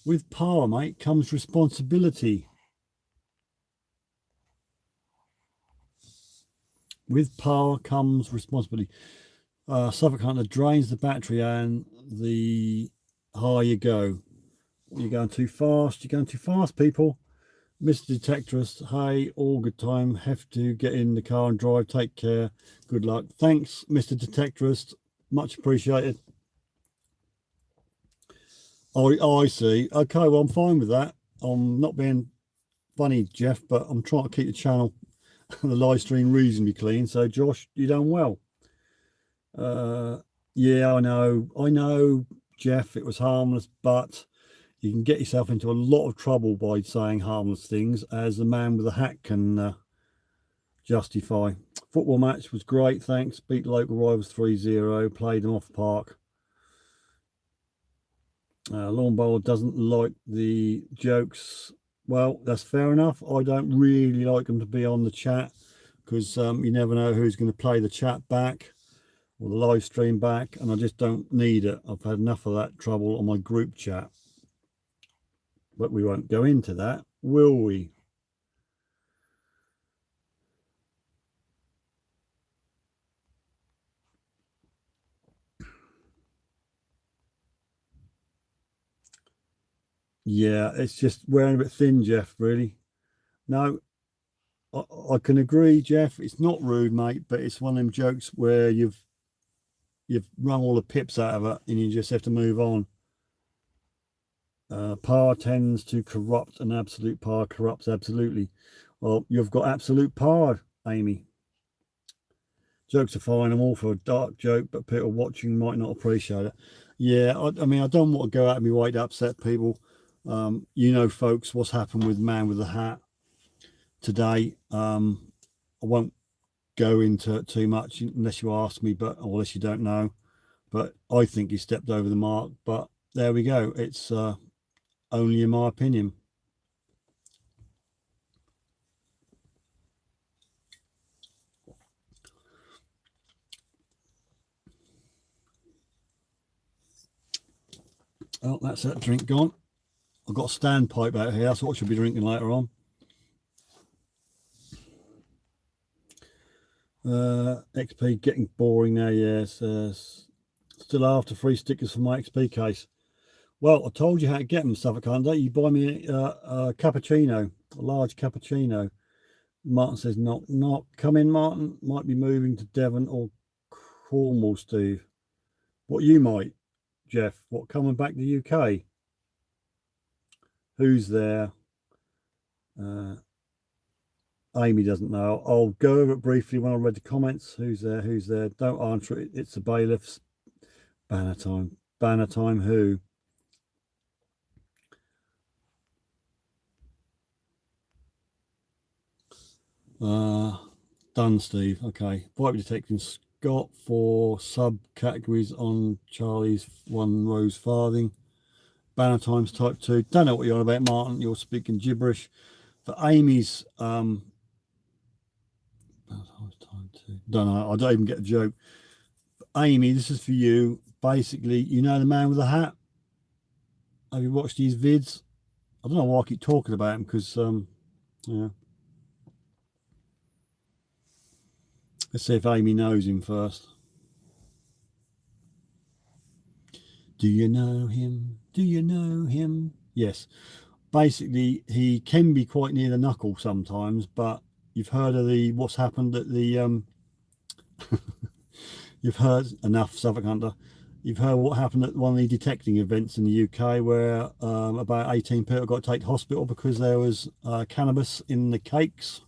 With power, mate, comes responsibility. With power comes responsibility. Suffolk Hunter drains the battery and the higher you go. You're going too fast. You're going too fast, people. Mr. Detectorist, hey, all good time. Have to get in the car and drive. Take care. Good luck. Thanks, Mr. Detectorist. Much appreciated. Oh, I see. Okay, well, I'm fine with that. I'm not being funny, Jeff, but I'm trying to keep the channel and the live stream reasonably clean. So, Josh, you're done well. Yeah, I know, Jeff, it was harmless, but you can get yourself into a lot of trouble by saying harmless things, as the man with the hat can justify. Football match was great, thanks. Beat local rivals 3-0, played them off park. Lawn Bowler doesn't like the jokes. Well, that's fair enough. I don't really like them to be on the chat because you never know who's going to play the chat back or the live stream back, and I just don't need it. I've had enough of that trouble on my group chat. But we won't go into that, will we? Yeah, it's just wearing a bit thin, Jeff, really. No, I can agree, Jeff. It's not rude, mate, but it's one of them jokes where you've wrung all the pips out of it, and you just have to move on. Power tends to corrupt, and absolute power corrupts absolutely. Well, you've got absolute power, Amy. Jokes are fine. I'm all for a dark joke, but people watching might not appreciate it. Yeah, I mean, I don't want to go out of my way to upset people. You know, folks, what's happened with Man with the Hat today. I won't go into it too much unless you ask me, but or unless you don't know. But I think he stepped over the mark. But there we go. It's only in my opinion. Oh, that's that drink gone. I've got a standpipe out here. That's what I should be drinking later on. XP getting boring now. Yes. Still after 3 stickers for my XP case. Well, I told you how to get them, Suffolk Sifter. You buy me a cappuccino, a large cappuccino. Martin says, not. Come in, Martin. Might be moving to Devon or Cornwall, Steve. What you might, Jeff? What, coming back to the UK? Who's there? Amy doesn't know. I'll go over it briefly when I read the comments. Who's there? Who's there? Don't answer it. It's the bailiffs. Banner time. Banner time. Who? Done, Steve. Okay. Vibe detecting Scott for subcategories on Charlie's one rose farthing. Banner times type 2. Don't know what you're on about, Martin. You're speaking gibberish. For Amy's time 2. Don't know. I don't even get a joke. Amy, this is for you. Basically, you know the man with the hat? Have you watched these vids? I don't know why I keep talking about him because yeah. Let's see if Amy knows him first. Do you know him? Do you know him? Yes. Basically, he can be quite near the knuckle sometimes, but you've heard of the what's happened at the you've heard enough, Suffolk Hunter. You've heard what happened at one of the detecting events in the UK where about 18 people got taken to hospital because there was cannabis in the cakes.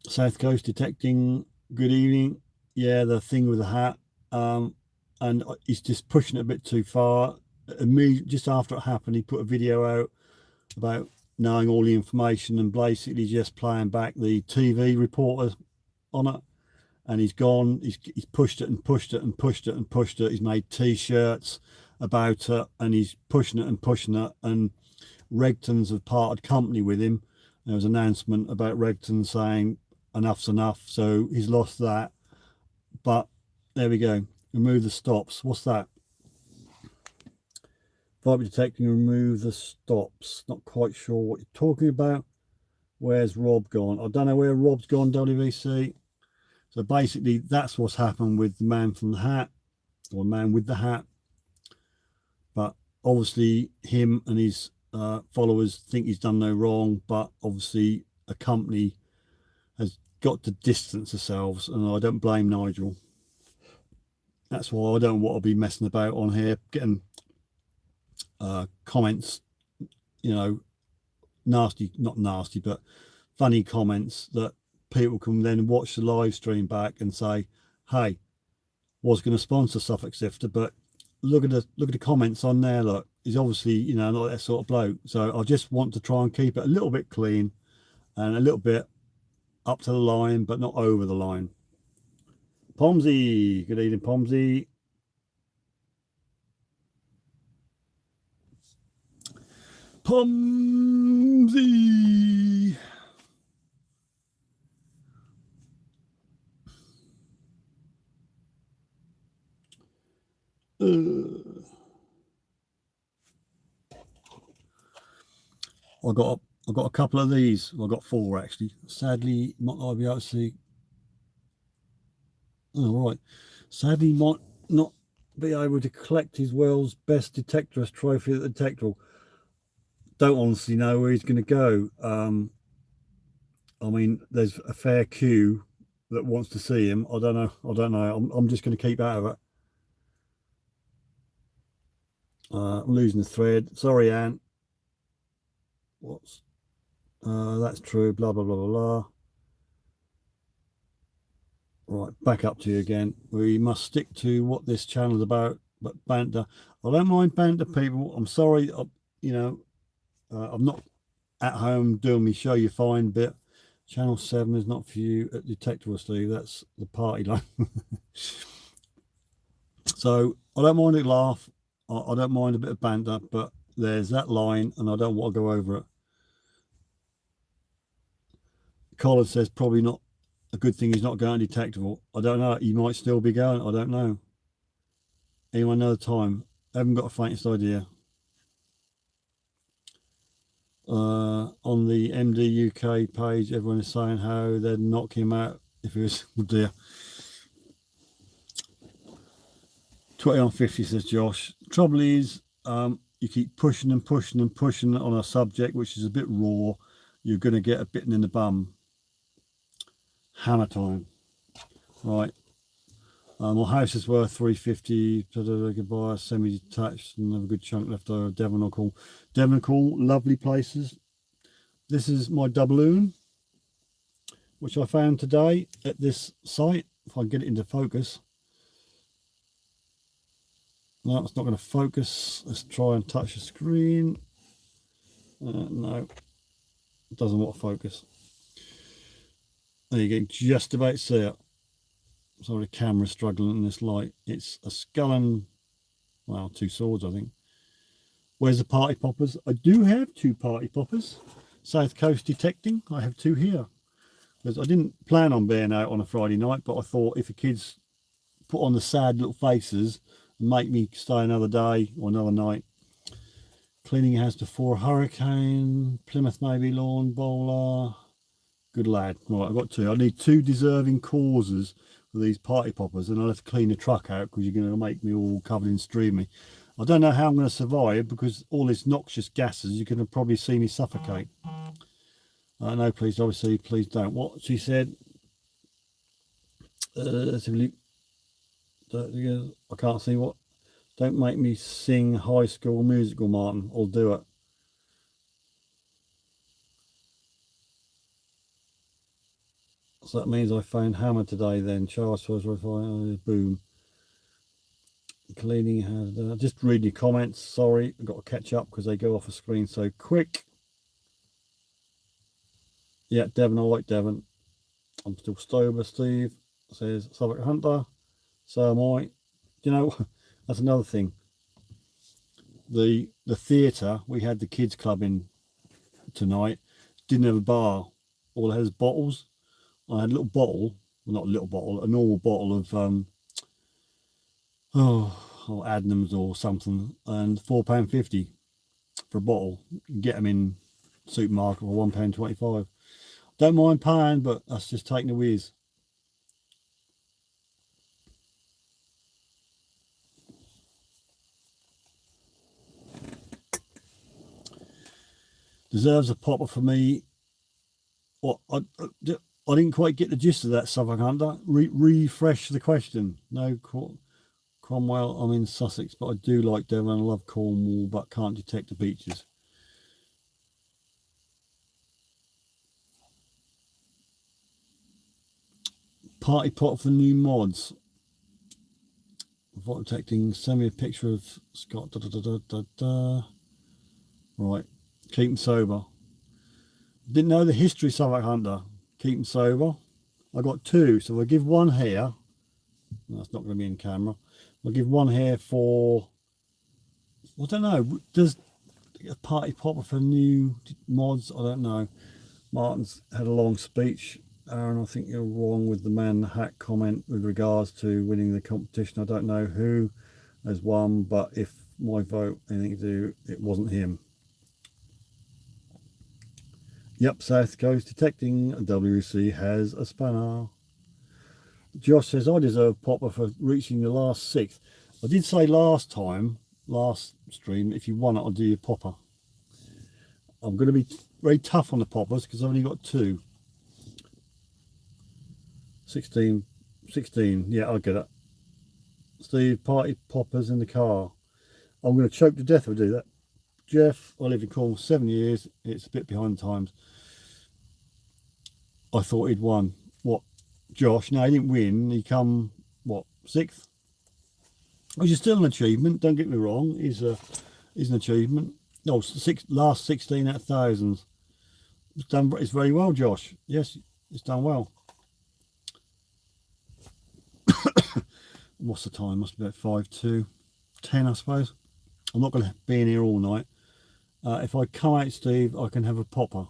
South Coast detecting. Good evening. Yeah, the thing with the hat. And he's just pushing it a bit too far. Just after it happened, he put a video out about knowing all the information and basically just playing back the TV reporter on it. And he's gone. He's pushed it and pushed it and pushed it and pushed it. He's made T-shirts about it, and he's pushing it and pushing it. And Regton's have parted company with him. There was an announcement about Regton saying enough's enough, so he's lost that. But there we go. Remove the stops. What's that? Vibe detecting, remove the stops. Not quite sure what you're talking about. Where's Rob gone? I don't know where Rob's gone, WVC. So basically, that's what's happened with the man from the hat, or man with the hat. But obviously, him and his followers think he's done no wrong, but obviously, a company has got to distance themselves, and I don't blame Nigel. That's why I don't want to be messing about on here, getting comments, you know, nasty, not nasty, but funny comments that people can then watch the live stream back and say, hey, was going to sponsor Suffolk Sifter, but look at the comments on there. Look, he's obviously, you know, not that sort of bloke. So I just want to try and keep it a little bit clean and a little bit up to the line, but not over the line. Pomsey, good evening, Pomsey. Pomsey. I got a couple of these. I got 4 actually. Sadly, might not be able to see. All right. Sadly, might not be able to collect his world's best detectorist trophy at the detector. don't honestly know where he's going to go. I mean, there's a fair queue that wants to see him. I don't know. I don't know. I'm just going to keep out of it. I'm losing the thread. Sorry, Anne. What's that's true. Blah blah blah blah blah. Right, back up to you again. We must stick to what this channel is about. But banter, I don't mind banter, people. I'm sorry. You know, I'm not at home doing me show you fine bit. Channel 7 is not for you at Detectable, Steve. That's the party line. So I don't mind a laugh. I don't mind a bit of banter, but there's that line, and I don't want to go over it. Colin says probably not a good thing he's not going Detectable. I don't know. He might still be going. I don't know. Anyone know the time? I haven't got a faintest idea. On the MD UK page, everyone is saying how they'd knock him out if he was, oh dear. 20 on 50, says Josh. Trouble is, you keep pushing and pushing and pushing on a subject which is a bit raw, you're going to get a bitten in the bum. Hammer time. Right. My house is worth 350. Goodbye. Semi-detached and have a good chunk left over. Devonall. Lovely places. This is my doubloon, which I found today at this site. If I can get it into focus. No, it's not going to focus. Let's try and touch the screen. No, it doesn't want to focus. There you go. Just about see it. Sorry, the camera's struggling in this light. It's a skull and, well, two swords, I think. Where's the party poppers? I do have two party poppers. South Coast Detecting. I have two here. Because I didn't plan on being out on a Friday night, but I thought if the kids put on the sad little faces and make me stay another day or another night. Cleaning your house before a hurricane. Plymouth Navy Lawn Bowler. Good lad. Right, I've got two. I need two deserving causes for these party poppers, and I'll have to clean the truck out because you're going to make me all covered in streamy. I don't know how I'm going to survive because all this noxious gases, you can probably see me suffocate. No, please, obviously, please don't. What she said, I can't see what. Don't make me sing High School Musical, Martin. I'll do it. So that means I found hammer today then. Charles was boom. Cleaning, just read your comments. Sorry, I've got to catch up because they go off the screen so quick. Yeah, Devon, I like Devon. I'm still sober, Steve. Says Suffolk Hunter. So am I. You know, that's another thing. The theatre, we had the kids club in tonight, didn't have a bar. All it has bottles. I had a little bottle, well, not a little bottle, a normal bottle of or Adnams or something, and £4.50 for a bottle. You can get them in supermarket for £1.25. Don't mind paying, but that's just taking the whiz. Deserves a popper for me. What I didn't quite get the gist of that, Suffolk Hunter. Refresh the question. No, Cromwell, I'm in Sussex, but I do like Devon. I love Cornwall, but can't detect the beaches. Party pot for new mods. Avoid detecting. Send me a picture of Scott. Right, keep him sober. Didn't know the history, Suffolk Hunter. Keep him sober. I got two, so I'll give one here. That's not going to be in camera. I'll give one here for, I don't know, does a party popper for new mods? I don't know. Martin's had a long speech. Aaron, I think you're wrong with the man in the hat comment with regards to winning the competition. I don't know who has won, but if my vote anything to do, it wasn't him. Yep, South Coast Detecting WC has a spanner. Josh says, I deserve a popper for reaching the last sixth. I did say last stream, if you won it, I'll do your popper. I'm going to be very tough on the poppers because I've only got two. 16, 16. Yeah, I get it. Steve, party poppers in the car. I'm going to choke to death if I do that. Jeff, I lived in Cornwall 7 years. It's a bit behind the times. I thought he'd won. What? Josh? No, he didn't win. He come, what, 6th? Which is still an achievement. Don't get me wrong. He's an achievement. No, last 16 out of thousands. It's done. It's very well, Josh. Yes, it's done well. What's the time? Must be about 5 to 10, I suppose. I'm not going to be in here all night. If I come out, Steve, I can have a popper.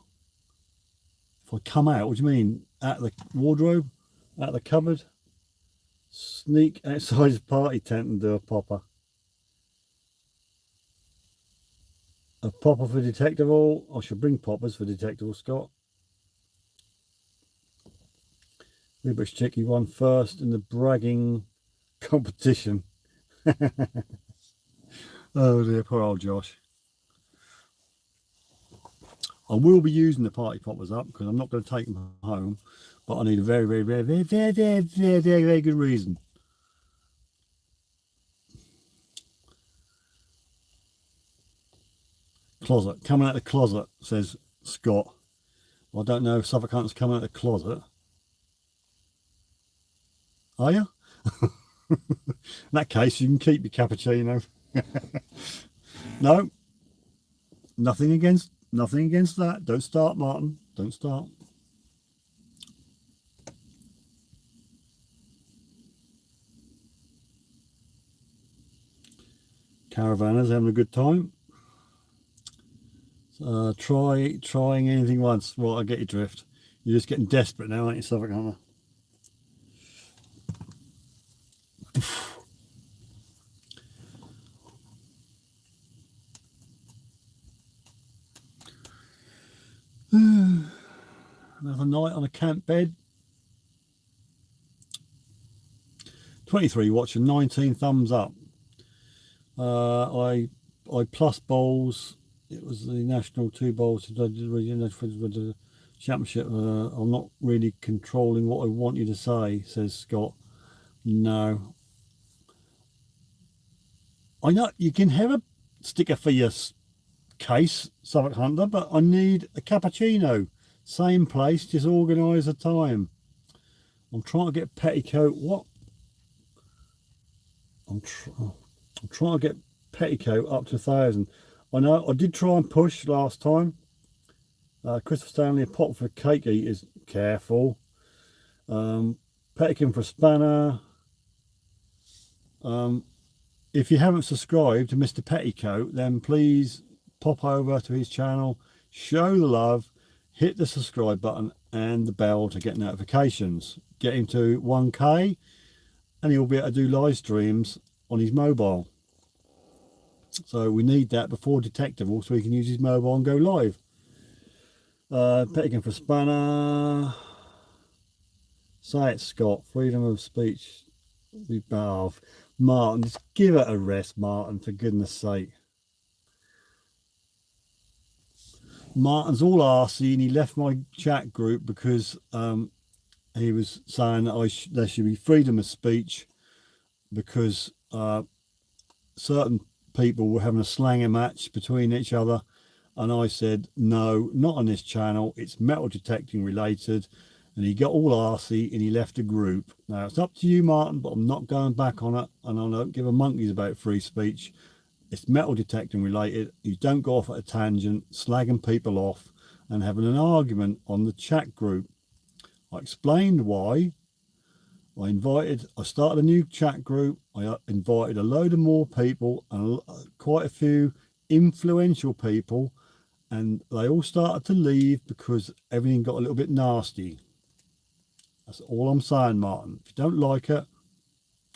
If I come out, what do you mean? Out the wardrobe? Out the cupboard? Sneak outside the party tent and do a popper. A popper for detectable. I should bring poppers for detectable, Scott. British Chicky won first in the bragging competition. Oh dear, poor old Josh. I will be using the party poppers up because I'm not going to take them home, but I need a very, very, very, very, very, very, very, very, very good reason. Closet. Coming out of the closet, says Scott. I don't know if Suffolk Hunt's coming out of the closet. Are you? In that case, you can keep your cappuccino. No, nothing against that. Don't start, Martin. Don't start. Caravanners having a good time. Trying anything once. Right, I get your drift. You're just getting desperate now, aren't you, Suffolk Hunter? Another night on a camp bed. 23 watching, 19 thumbs up. I plus bowls. It was the national 2 bowls championship. I'm not really controlling what I want you to say, says Scott. No. I know you can have a sticker for your case, Suffolk Hunter, but I need a cappuccino. Same place, just organise a time. I'm trying to get petticoat. What? I'm trying to get petticoat up to 1,000. I know I did try and push last time. Christopher Stanley, a pot for cake eaters. Careful. Petticoat for a spanner. If you haven't subscribed to Mr. Petticoat, then please pop over to his channel, show the love, hit the subscribe button and the bell to get notifications. Get him to 1K and he'll be able to do live streams on his mobile. So we need that before detectable so he can use his mobile and go live. Petticoat for spanner. Say it, Scott. Freedom of speech. We bath. Martin, just give it a rest, Martin, for goodness sake. Martin's all arsey and he left my chat group because he was saying that there should be freedom of speech because certain people were having a slanging match between each other, and I said no, not on this channel, it's metal detecting related, and he got all arsey and he left the group. Now it's up to you, Martin, but I'm not going back on it, and I don't give a monkey's about free speech. It's metal detecting related. You don't go off at a tangent slagging people off and having an argument on the chat group. I explained why. I started a new chat group. I invited a load of more people and quite a few influential people, and they all started to leave because everything got a little bit nasty. That's all I'm saying, Martin. If you don't like it,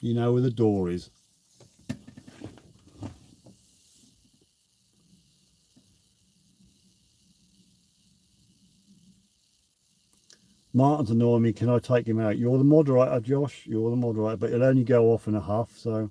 you know where the door is. Martin's annoying me. Can I take him out? You're the moderator, Josh. You're the moderator, but he'll only go off in a huff, so.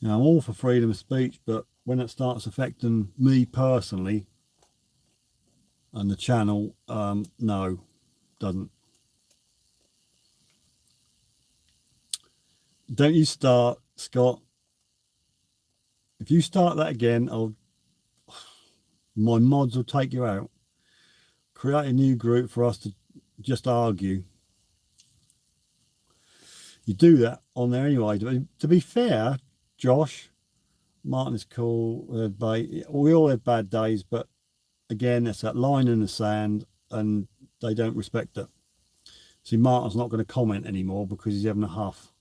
You know, I'm all for freedom of speech, but when it starts affecting me personally and the channel, no, doesn't. Don't you start, Scott. If you start that again, my mods will take you out. Create a new group for us to just argue. You do that on there anyway. To be fair, Josh, Martin is cool. We all have bad days, but again, it's that line in the sand, and they don't respect it. See, Martin's not going to comment anymore because he's having a huff.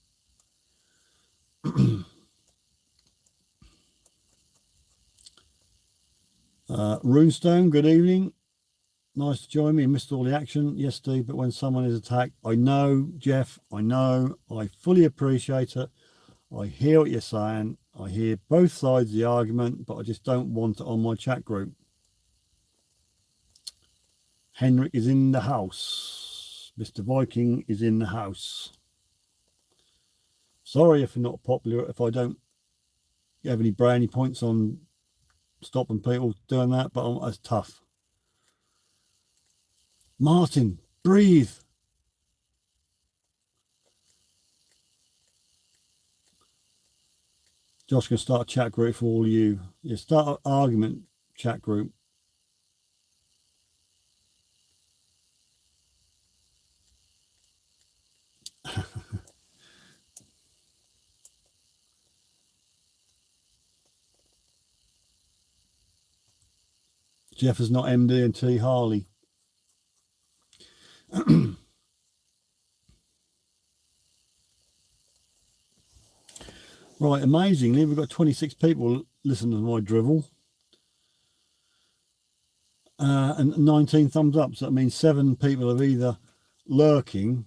Runestone, good evening. Nice to join me. I missed all the action yesterday, but when someone is attacked, I know, Jeff, I know, I fully appreciate it. I hear what you're saying. I hear both sides of the argument, but I just don't want it on my chat group. Henrik is in the house. Mr. Viking is in the house. Sorry if I'm not popular, if I don't have any brownie points on stopping people doing that, but that's tough. Martin, breathe. Josh can start a chat group for all you. Yeah, start an argument chat group. Jeff is not MD and T Harley. Right, amazingly, we've got 26 people listening to my drivel. And 19 thumbs up. So that means 7 people are either lurking.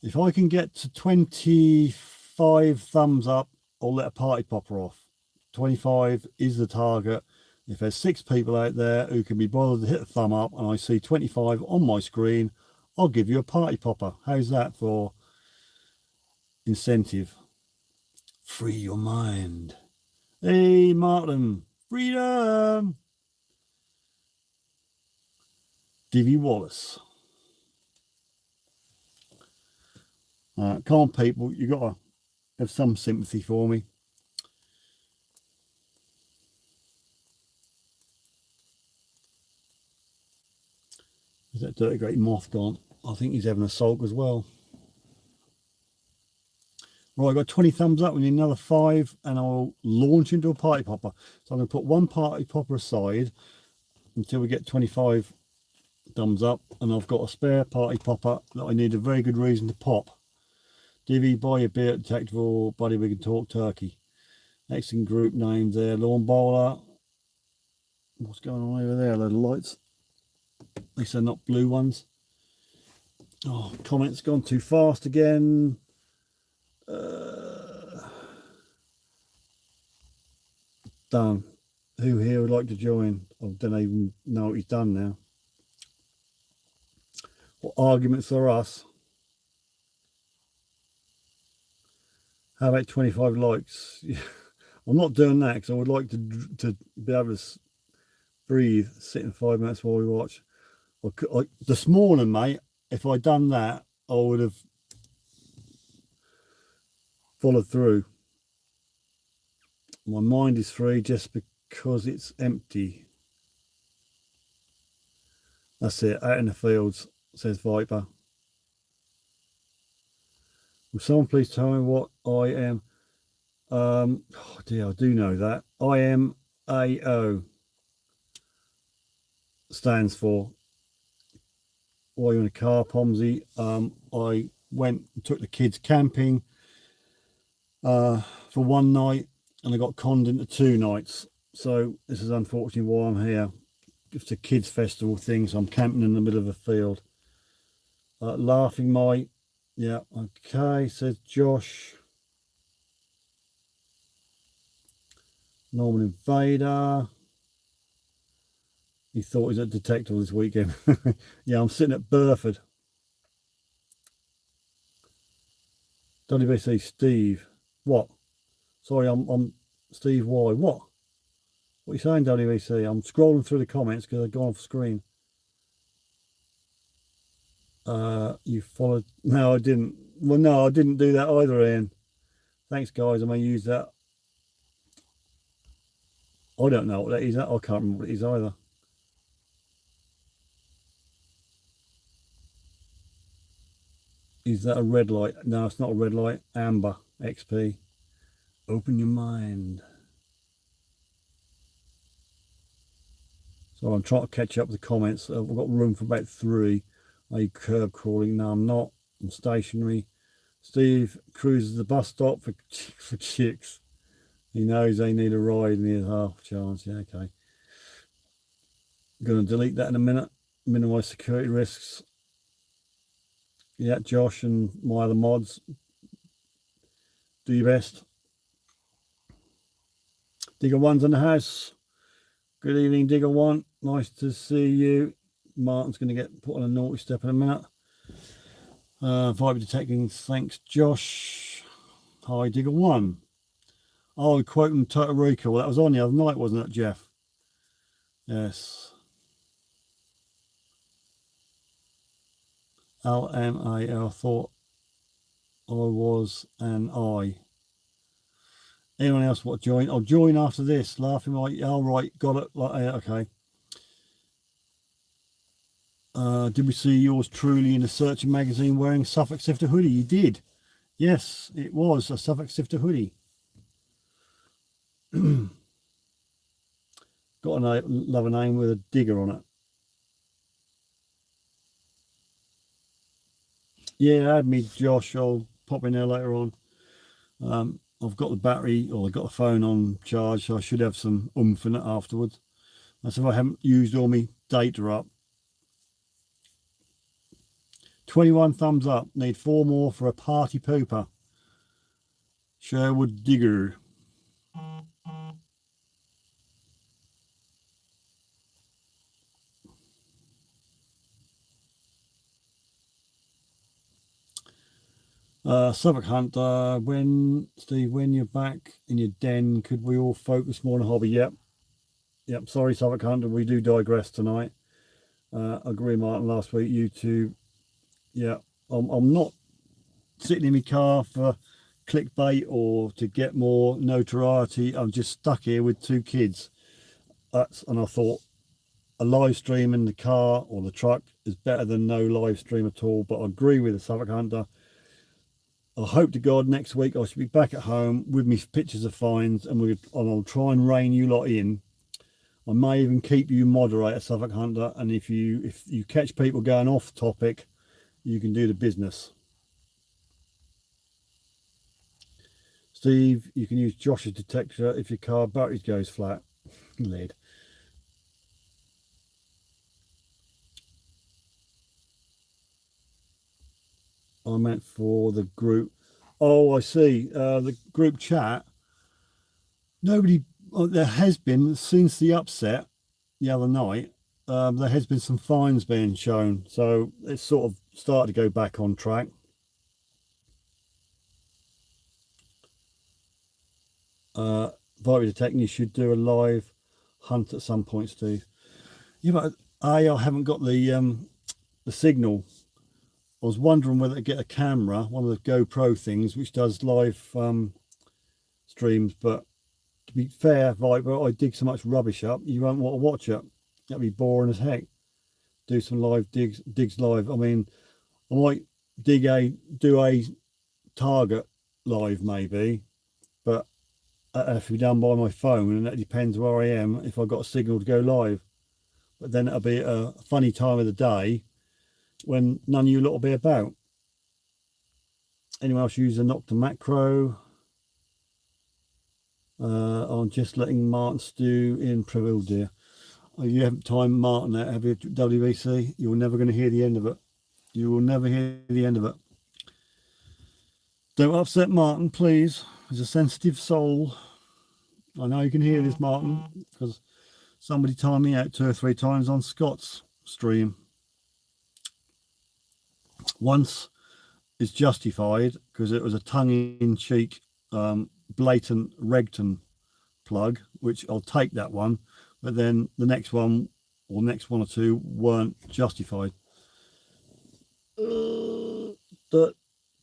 If I can get to 25 thumbs up, I'll let a party popper off. 25 is the target. If there's 6 people out there who can be bothered to hit a thumb up and I see 25 on my screen, I'll give you a party popper. How's that for incentive? Free your mind. Hey, Martin. Freedom. Divvy Wallace. Come on, people. You got to have some sympathy for me. Is that dirty great moth gone? I think he's having a sulk as well. Right, I got 20 thumbs up. We need another 5, and I'll launch into a party popper. So I'm going to put one party popper aside until we get 25 thumbs up, and I've got a spare party popper that I need a very good reason to pop. Divvy, buy a beer at Detective, or buddy, we can talk turkey. Excellent group names there. Lawn bowler. What's going on over there? The lights. At least they're not blue ones. Oh, comments gone too fast again. Done. Who here would like to join? I don't even know what he's done now. What arguments are us? How about 25 likes? I'm not doing that because I would like to be able to breathe, sit in 5 minutes while we watch. This morning, mate, if I'd done that, I would have followed through. My mind is free just because it's empty. That's it, out in the fields, says Viper. Will someone please tell me what I am? Oh dear, I do know that. IMAO stands for. Why you in a car, Pomsy? I went and took the kids camping for one night, and I got conned into 2 nights. So this is unfortunately why I'm here. It's a kids festival thing, so I'm camping in the middle of a field. Laughing Mike. Yeah, okay, says Josh. Norman Invader. He thought he was at Detective this weekend. Yeah, I'm sitting at Burford. WBC Steve. What? Sorry, I'm Steve Y. What are you saying, WEC? I'm scrolling through the comments because I've gone off screen. You followed? No, I didn't. Well, no, I didn't do that either, Ian. Thanks, guys. I may use that. I don't know what that is. I can't remember what it is either. Is that a red light? No, it's not a red light. Amber XP. Open your mind. So I'm trying to catch up with the comments. I've got room for about 3. Are you curb crawling? No, I'm not. I'm stationary. Steve cruises the bus stop for chicks. He knows they need a ride and he has half a chance. Yeah, okay. I'm going to delete that in a minute. Minimize security risks. Yeah, Josh and my other mods, do your best. Digger One's in the house. Good evening, Digger One. Nice to see you. Martin's going to get put on a naughty step in a minute. Vibe detecting. Thanks, Josh. Hi, Digger One. Oh, quoting Puerto Rico. Well, that was on the other night, wasn't it, Jeff? Yes. LMAL. I thought I was an I. Anyone else want to join? I'll join after this. Laughing like, all right, got it. Like, okay. Did we see yours truly in the Searching magazine wearing a Suffolk Sifter hoodie? You did. Yes, it was a Suffolk Sifter hoodie. Got another name with a digger on it. Yeah, add me, Josh. I'll pop in there later on. I've got the battery, or I've got the phone on charge, so I should have some oomph in it afterwards. That's if I haven't used all my data up. 21 thumbs up. Need 4 more for a party pooper. Sherwood Digger. Suffolk Hunter, Steve, when you're back in your den, could we all focus more on a hobby? Yep. Sorry, Suffolk Hunter, we do digress tonight. Agree, Martin, last week, YouTube. Yeah, I'm not sitting in my car for clickbait or to get more notoriety. I'm just stuck here with 2 kids. And I thought a live stream in the car or the truck is better than no live stream at all. But I agree with the Suffolk Hunter. I hope to God next week I should be back at home with me pictures of finds, and I'll try and rein you lot in. I may even keep you moderator, Suffolk Hunter, and if you catch people going off topic, you can do the business. Steve, you can use Josh's detector if your car battery goes flat. Lead. I meant for the group. Oh, I see. The group chat. Nobody. There has been since the upset the other night. There has been some fines being shown, so it's sort of started to go back on track. Vibe detecting. You should do a live hunt at some point, Steve. Yeah, but I haven't got the signal. I was wondering whether to get a camera, one of the GoPro things, which does live streams. But to be fair, Viper, I dig so much rubbish up, you won't want to watch it. That'd be boring as heck. Do some live digs live. I mean, I might do a target live maybe, but it has to be done by my phone, and that depends where I am if I've got a signal to go live. But then it'll be a funny time of the day when none of you lot will be about. Anyone else use a Nocta macro? I'm just letting Martin stew in Preville, dear. Oh, you haven't timed Martin out, have you, WBC? You're never going to hear the end of it. You will never hear the end of it. Don't upset Martin, please. He's a sensitive soul. I know you can hear this, Martin, because somebody timed me out 2 or 3 times on Scott's stream. Once is justified because it was a tongue-in-cheek, blatant regton plug, which I'll take that one, but then the next one or next one or two weren't justified.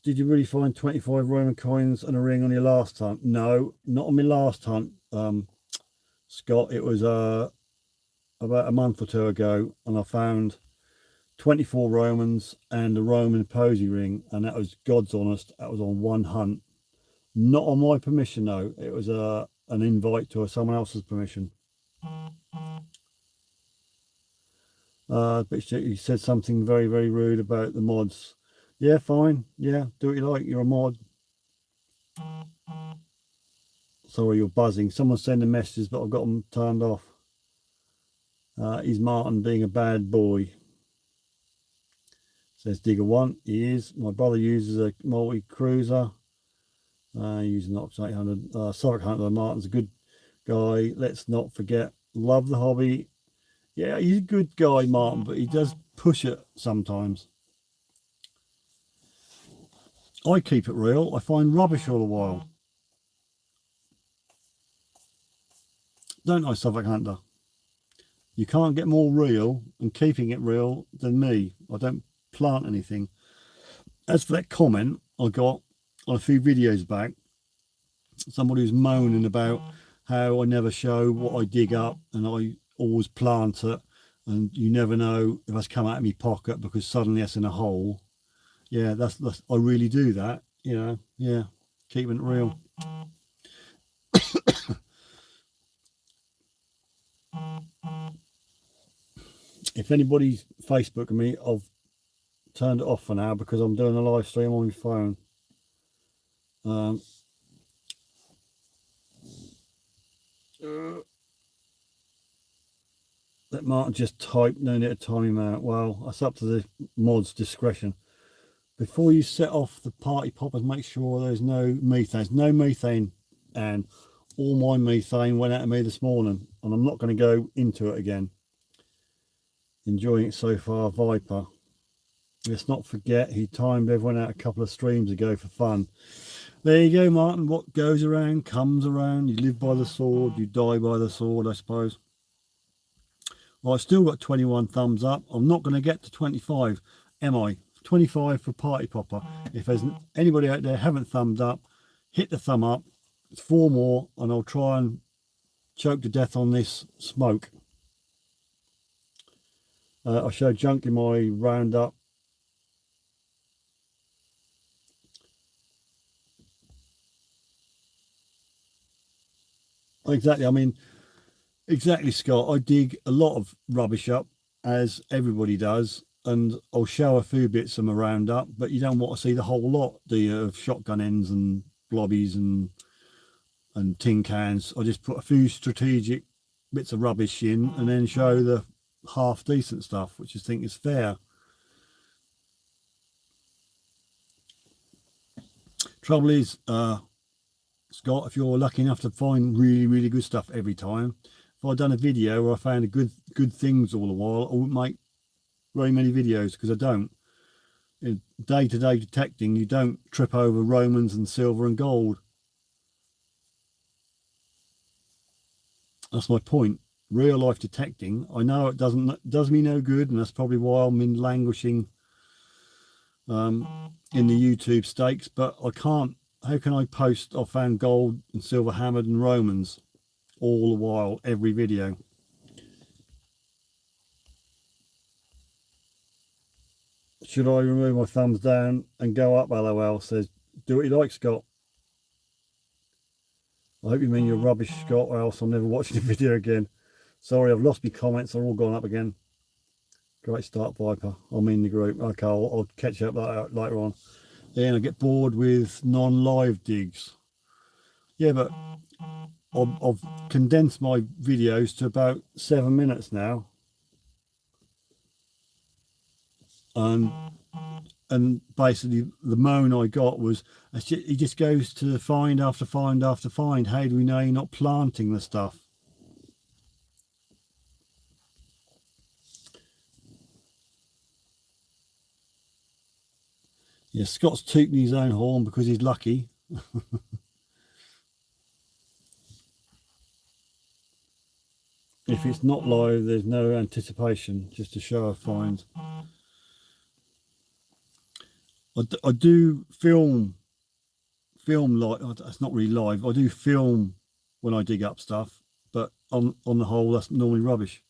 Did you really find 25 Roman coins and a ring on your last hunt? No, not on my last hunt, Scott. It was about a month or two ago, and I found 24 Romans and a Roman posy ring, and that was God's honest. That was on one hunt, not on my permission though. It was an invite to someone else's permission. But he said something very, very rude about the mods. Yeah, fine. Yeah, do what you like. You're a mod. Sorry, you're buzzing. Someone's sending messages, but I've got them turned off. Is Martin being a bad boy? Says Digger One. He is. My brother uses a multi-cruiser. Using Ox 800. Suffolk Hunter. Martin's a good guy. Let's not forget. Love the hobby. Yeah, he's a good guy, Martin, but he does push it sometimes. I keep it real. I find rubbish all the while. Don't I, Suffolk Hunter? You can't get more real and keeping it real than me. I don't plant anything. As for that comment I got on a few videos back, somebody was moaning about how I never show what I dig up and I always plant it, and you never know if it's come out of my pocket because suddenly it's in a hole. Yeah, that's I really do that, you know. Yeah, keeping it real. If anybody's Facebooking me, I've turned it off for now because I'm doing a live stream on my phone. That Martin just typed, no need to time him out. Well, that's up to the mod's discretion. Before you set off the party poppers, make sure there's no methane. There's no methane, and all my methane went out of me this morning, and I'm not going to go into it again. Enjoying it so far, Viper. Let's not forget he timed everyone out a couple of streams ago for fun. There you go, Martin. What goes around comes around. You live by the sword, you die by the sword, I suppose. Well, I've still got 21 thumbs up. I'm not going to get to 25, am I? 25 for Party Popper. If there's anybody out there haven't thumbed up, hit the thumb up. It's 4 more, and I'll try and choke to death on this smoke. I showed Junkie my roundup. Exactly. I mean, exactly, Scott. I dig a lot of rubbish up, as everybody does, and I'll show a few bits of my roundup, but you don't want to see the whole lot, do you, of shotgun ends and blobbies and tin cans. I just put a few strategic bits of rubbish in and then show the half decent stuff, which I think is fair. Trouble is, Scott, if you're lucky enough to find really, really good stuff every time, if I'd done a video where I found good things all the while, I wouldn't make very many videos, because I don't. In day-to-day detecting, you don't trip over Romans and silver and gold. That's my point. Real life detecting, I know it does me no good, and that's probably why I'm in languishing in the YouTube stakes, but I can't. How can I post I found gold and silver hammered and Romans all the while, every video? Should I remove my thumbs down and go up? LOL says, do what you like, Scott. I hope you mean you're rubbish, Scott, or else I'm never watching the video again. Sorry, I've lost my comments. They're all gone up again. Great start, Viper. I'm in the group. Okay, I'll catch up later on. Then I get bored with non-live digs. Yeah, but I've condensed my videos to about 7 minutes now. And basically the moan I got was, he just goes to find after find after find. How do we know you're not planting the stuff? Yeah, Scott's tooting his own horn because he's lucky. If it's not live, there's no anticipation, just a show of finds. I do film like, that's not really live. I do film when I dig up stuff, but on the whole, that's normally rubbish.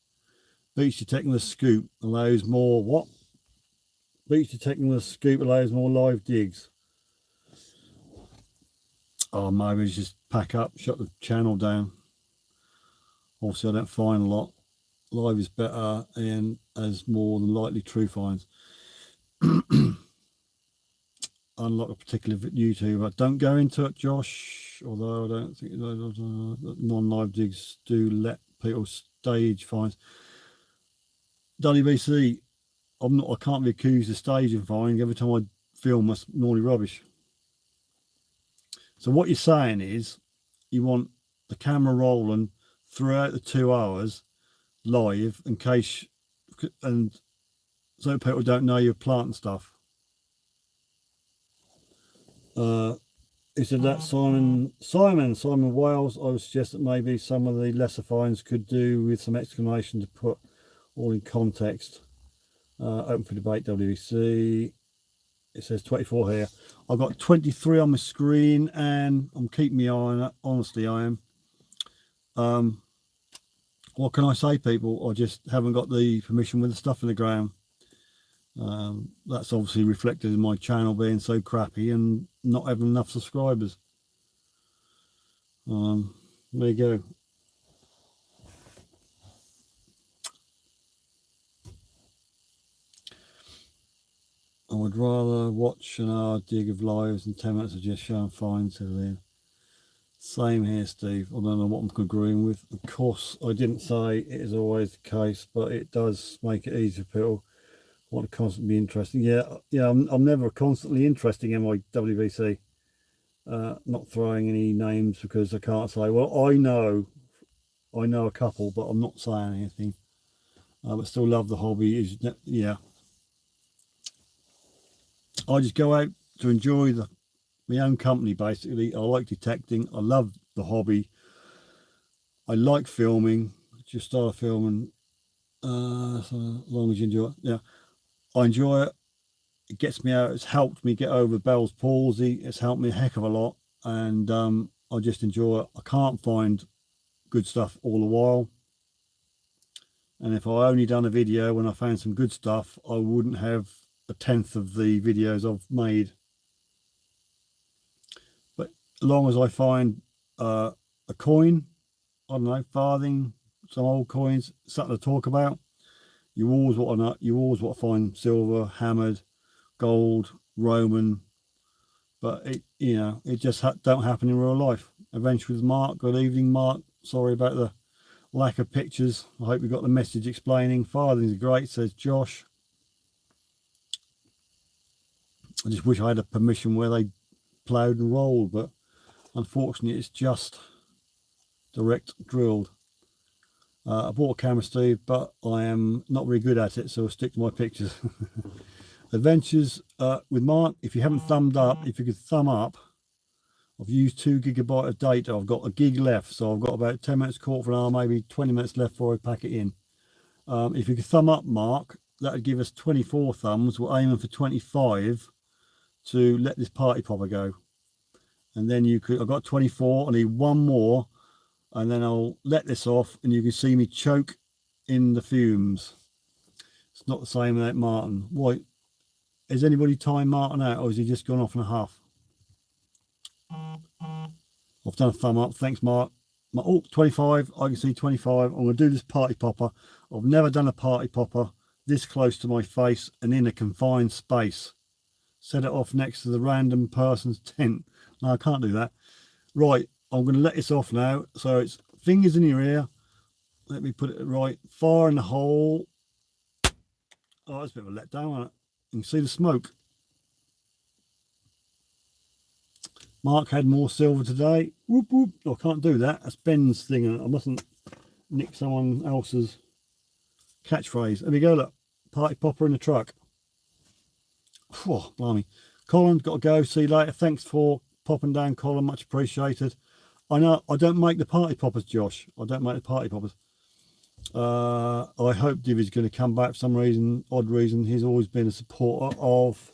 Beach detecting the scoop allows more what? Beach detecting the scoop allows more live digs. Oh, maybe just pack up, shut the channel down. Obviously, I don't find a lot. Live is better and has more than likely true finds. Unlike a particular YouTuber. Don't go into it, Josh. Although I don't think non-live digs do let people stage finds. WBC, I can't be accused of staging finding. Every time I film, that's normally rubbish. So what you're saying is, you want the camera rolling throughout the 2 hours live, in case, and so people don't know you're planting stuff. He said that Simon Wales. I would suggest that maybe some of the lesser finds could do with some explanation to put all in context. Open for debate, WBC. It says 24 here. I've got 23 on my screen and I'm keeping my eye on it. Honestly, I am. What can I say, people? I just haven't got the permission with the stuff in the ground. That's obviously reflected in my channel being so crappy and not having enough subscribers. There you go. I would rather watch an hour dig of lives than 10 minutes of just showing finds. Same here, Steve. I don't know what I'm agreeing with. Of course, I didn't say it is always the case, but it does make it easier for people who want to constantly be interesting. Yeah, I'm never constantly interesting in my WBC. Not throwing any names because I can't say, well, I know a couple, but I'm not saying anything. But still love the hobby. Yeah. I just go out to enjoy my own company, basically. I like detecting. I love the hobby. I like filming. Just started filming. So as long as you enjoy it. Yeah, I enjoy it. It gets me out. It's helped me get over Bell's palsy. It's helped me a heck of a lot. And I just enjoy it. I can't find good stuff all the while. And if I only done a video when I found some good stuff, I wouldn't have a tenth of the videos I've made. But as long as I find a coin, I don't know, farthing, some old coins, something to talk about, you always want to find silver, hammered, gold, Roman. But it just don't happen in real life. Adventure with Mark. Good evening, Mark. Sorry about the lack of pictures. I hope you got the message explaining. Farthings are great, says Josh. I just wish I had a permission where they ploughed and rolled, but unfortunately it's just direct drilled. I bought a camera, Steve, but I am not very good at it, so I'll stick to my pictures. Adventures with Mark. If you haven't thumbed up, if you could thumb up. I've used 2 GB of data. I've got a gig left, so I've got about 10 minutes, quarter of an hour, maybe 20 minutes left before I pack it in. If you could thumb up, Mark, that would give us 24 thumbs. We're aiming for 25 to let this party popper go. And then I've got 24. I need one more, and then I'll let this off, and you can see me choke in the fumes. It's not the same without Martin. Why? Has anybody timed Martin out, or has he just gone off in a huff? I've done a thumb up. Thanks, Mark. Oh, 25. I can see 25. I'm going to do this party popper. I've never done a party popper this close to my face and in a confined space. Set it off next to the random person's tent. No, I can't do that. Right, I'm going to let this off now. So it's fingers in your ear. Let me put it right. Fire in the hole. Oh, that's a bit of a letdown, isn't it? You can see the smoke. Mark had more silver today. Whoop, whoop. Oh, I can't do that. That's Ben's thing. I mustn't nick someone else's catchphrase. There we go, look. Party popper in the truck. Whew, blimey. Colin, got to go. See you later. Thanks for popping down, Colin. Much appreciated. I know I don't make the party poppers, Josh. I don't make the party poppers. I hope Divy's going to come back for some reason, odd reason. He's always been a supporter of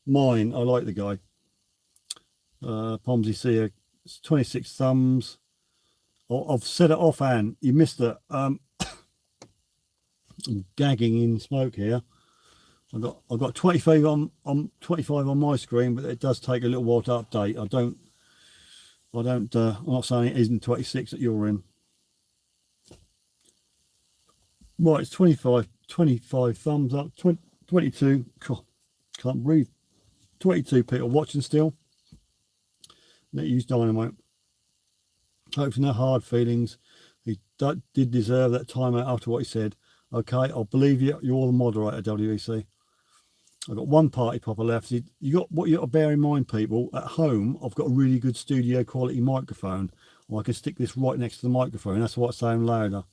mine. I like the guy. Pomsy Seer, 26 thumbs. I've said it off, Anne. You missed it. I'm gagging in smoke here. I've got 25 on 25 on my screen, but it does take a little while to update. I'm not saying it isn't 26 that you're in. Right, it's 25 thumbs up, 22. God, can't breathe. 22 people watching still. Let's use dynamite. Hopefully no hard feelings. He did deserve that timeout after what he said. Okay, I'll believe you. You're the moderator, WEC. I've got one party popper left. You got what you got to bear in mind, people. At home, I've got a really good studio quality microphone. I can stick this right next to the microphone. That's why it's sound louder.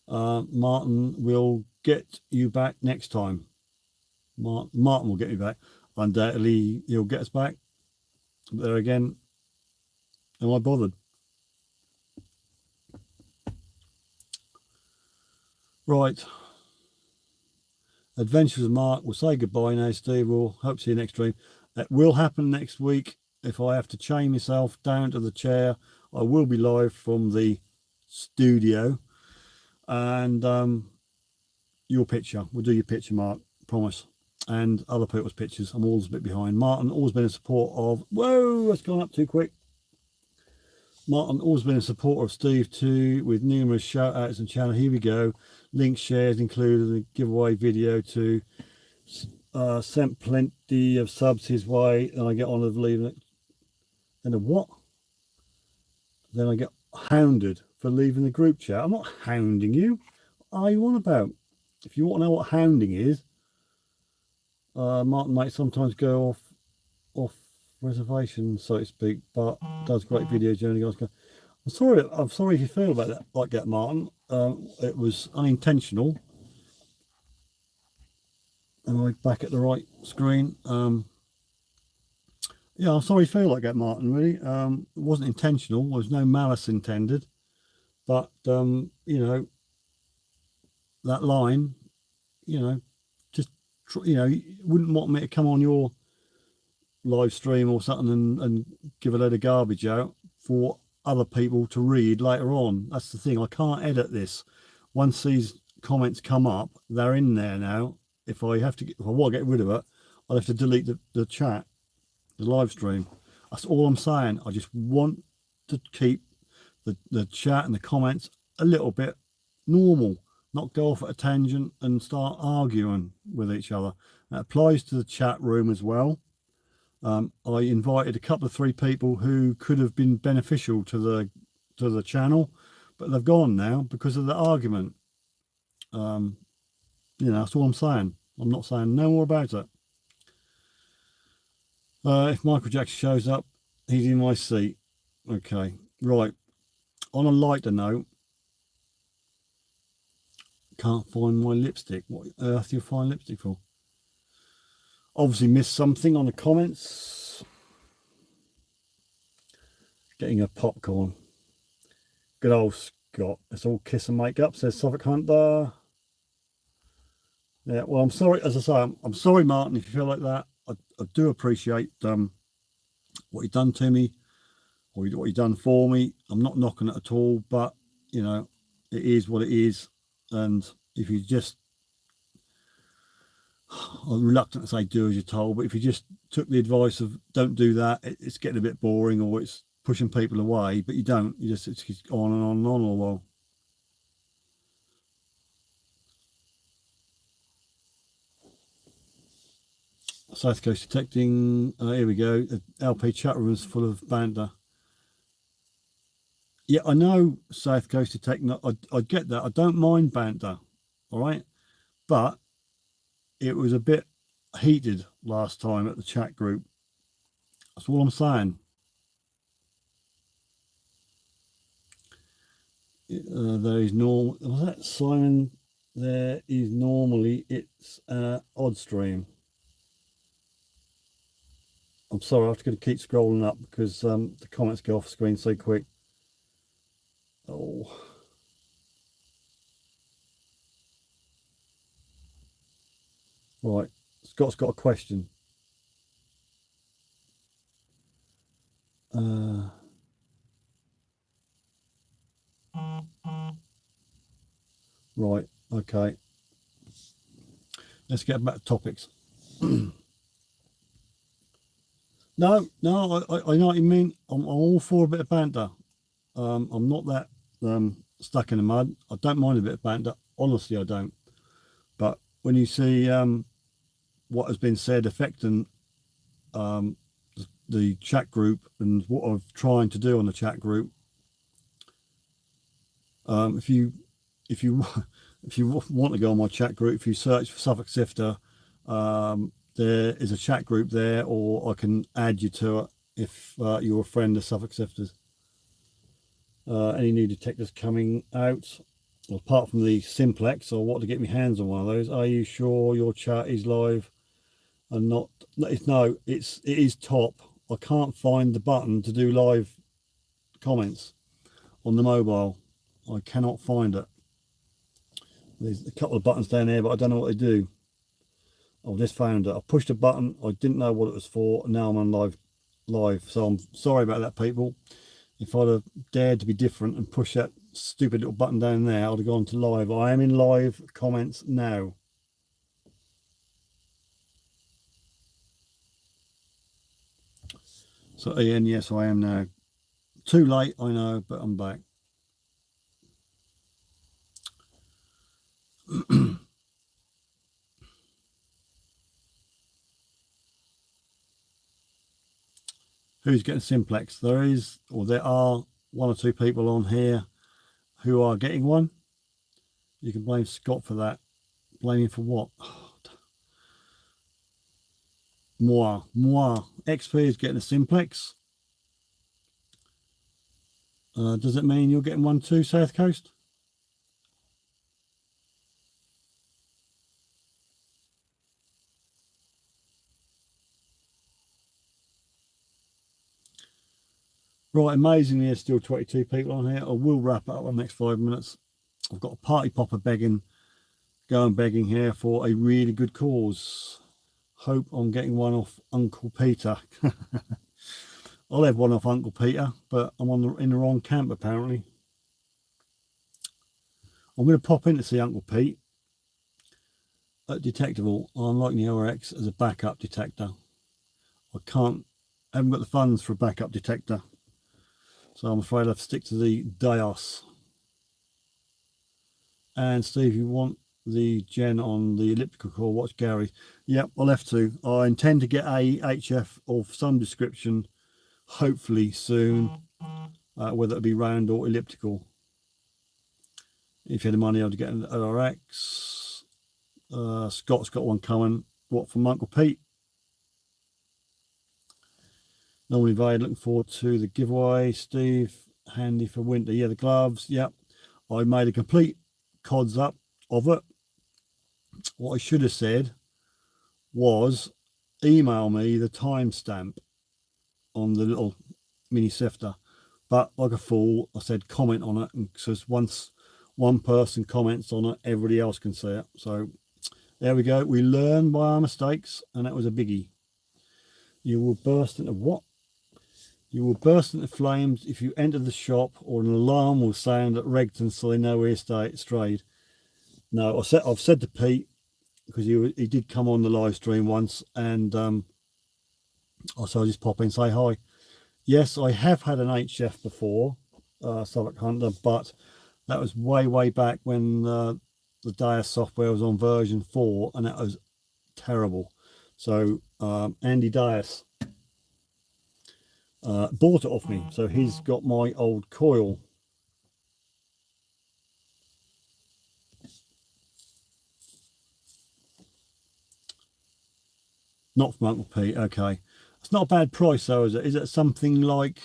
Martin will get you back next time. Martin will get me back. Undoubtedly, he'll get us back. But there again, am I bothered? Right. Adventures of Mark. We'll say goodbye now, Steve. We'll hope to see you next stream. That will happen next week. If I have to chain myself down to the chair, I will be live from the studio. And your picture. We'll do your picture, Mark. Promise. And other people's pictures. I'm always a bit behind. Martin, always been in support of... Whoa, that's gone up too quick. Martin, always been a supporter of Steve too, with numerous shout outs and channel. Here we go. Links shares included the giveaway video to sent plenty of subs his way, and I get on with leaving it. And a what? Then I get hounded for leaving the group chat. I'm not hounding you. What are you on about? If you want to know what hounding is, Martin might sometimes go off reservation, so to speak, but does great videos. I'm sorry if you feel about that like that, Martin. It was unintentional. Am I back at the right screen? Yeah, I'm sorry you feel like that, Martin, really. It wasn't intentional. There was no malice intended. But, you know, that line, you know, just, you know, you wouldn't want me to come on your live stream or something and give a load of garbage out for other people to read later on. That's the thing. I can't edit this. Once these comments come up, they're in there now. If I want to get rid of it, I'll have to delete the chat, the live stream. That's all I'm saying. I just want to keep the chat and the comments a little bit normal, not go off at a tangent and start arguing with each other. That applies to the chat room as well. I invited a couple of 3 people who could have been beneficial to the channel, but they've gone now because of the argument. You know, that's all I'm saying. I'm not saying no more about it. If Michael Jackson shows up, he's in my seat. Okay, right. On a lighter note, can't find my lipstick. What on earth do you find lipstick for? Obviously missed something on the comments. Getting a popcorn. Good old Scott. It's all kiss and make up, says Suffolk Hunter. Yeah, well, I'm sorry. As I say, I'm sorry, Martin, if you feel like that. I do appreciate what you've done to me, or what you've done for me. I'm not knocking it at all, but, you know, it is what it is. And if you just... I'm reluctant to say do as you're told, but if you just took the advice of don't do that, it's getting a bit boring, or it's pushing people away, but you don't. You just, it's on and on and on all the while. South Coast Detecting, here we go. The LP chat room is full of banter. Yeah, I know, South Coast Detecting, I get that. I don't mind banter, all right? But it was a bit heated last time at the chat group. That's all I'm saying. There is normal. Was that Simon? There is normally it's odd stream. I'm sorry, I have to keep scrolling up because the comments go off screen so quick. Oh. Right, Scott's got a question. Right, okay. Let's get back to topics. No, I know what you mean. I'm all for a bit of banter. I'm not that stuck in the mud. I don't mind a bit of banter. Honestly, I don't. But when you see what has been said affecting um, the chat group and what I'm trying to do on the chat group, if you if you if you want to go on my chat group, if you search for Suffolk Sifter, there is a chat group there, or I can add you to it if you're a friend of Suffolk Sifters. Any new detectors coming out, apart from the simplex, or what to get my hands on one of those? Are you sure your chat is live and not? No, it is top. I can't find the button to do live comments on the mobile. I cannot find it. There's a couple of buttons down there, but I don't know what they do. I've just found it. I pushed a button. I didn't know what it was for. And now I'm on live. So I'm sorry about that, people. If I'd have dared to be different and push that stupid little button down there, I'd have gone to live. I am in live comments now. So Ian, yes, I am now. Too late, I know, but I'm back. Who's getting simplex? There is, or there are one or two people on here who are getting one. You can blame Scott for that. Blame him for what? Moi. XP is getting a simplex. Does it mean you're getting one too, South Coast? Right, amazingly, there's still 22 people on here. I will wrap up in the next 5 minutes. I've got a party popper going begging here for a really good cause. Hope I'm getting one off Uncle Peter. I'll have one off Uncle Peter, but I'm in the wrong camp apparently. I'm going to pop in to see Uncle Pete at Detectable. I'm liking the ORX as a backup detector. I haven't got the funds for a backup detector, so I'm afraid I have to stick to the Dios. And Steve, you want the gen on the elliptical core? Watch Gary. Yep, I'll have to. I intend to get a HF of some description, hopefully soon, whether it be round or elliptical. If you had the money, I'd get an ORX. Scott's got one coming. What, from Uncle Pete? Normally very looking forward to the giveaway. Steve, handy for winter. Yeah, the gloves. Yep. I made a complete cods up of it. What I should have said was email me the timestamp on the little mini sifter. But like a fool, I said comment on it. And so once one person comments on it, everybody else can see it. So there we go. We learn by our mistakes, and that was a biggie. You will burst into what? You will burst into flames if you enter the shop, or an alarm will sound at Regton so they know where he strayed. No, I've said to Pete, because he did come on the live stream once, and so I'll just pop in and say hi. Yes, I have had an HF before, Suffolk Hunter, but that was way back when the Dias software was on version 4, and that was terrible. So Andy Dias bought it off me, so he's got my old coil. Not from Uncle Pete. Okay, it's not a bad price though, is it? Is it something like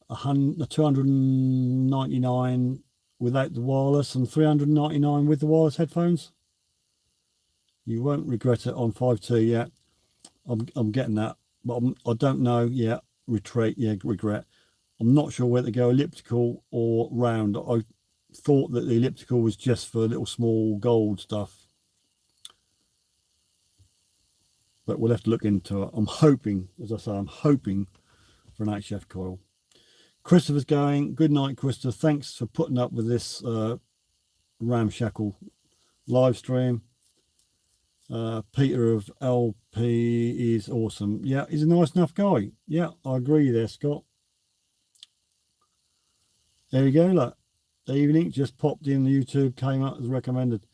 299 without the wireless and 399 with the wireless headphones? You won't regret it on 5.2 yet. I'm getting that, but I don't know yet. Regret. I'm not sure whether to go elliptical or round. I thought that the elliptical was just for little small gold stuff. but we'll have to look into it. I'm hoping, as I say, I'm hoping for an HF coil. Christopher's going. Good night, Christopher. Thanks for putting up with this ramshackle live stream. Peter of LP is awesome. Yeah, he's a nice enough guy. Yeah, I agree there, Scott. There you go, look. Evening, just popped in the YouTube, came up as recommended.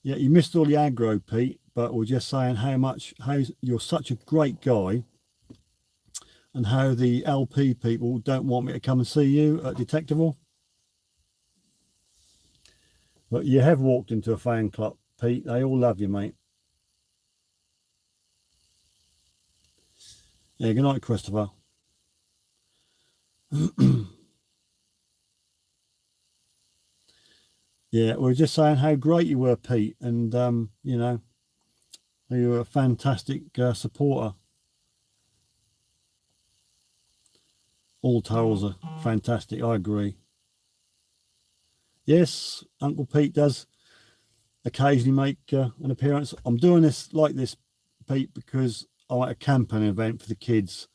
Yeah, you missed all the aggro, Pete, but we're just saying how you're such a great guy and how the LP people don't want me to come and see you at Detectable. But you have walked into a fan club, Pete. They all love you, mate. Yeah, good night, Christopher. Yeah, we're just saying how great you were, Pete, and you know, you were a fantastic supporter. All towels are fantastic. I agree. Yes, Uncle Pete does occasionally make an appearance. I'm doing this like this, Pete, because I like a camping event for the kids,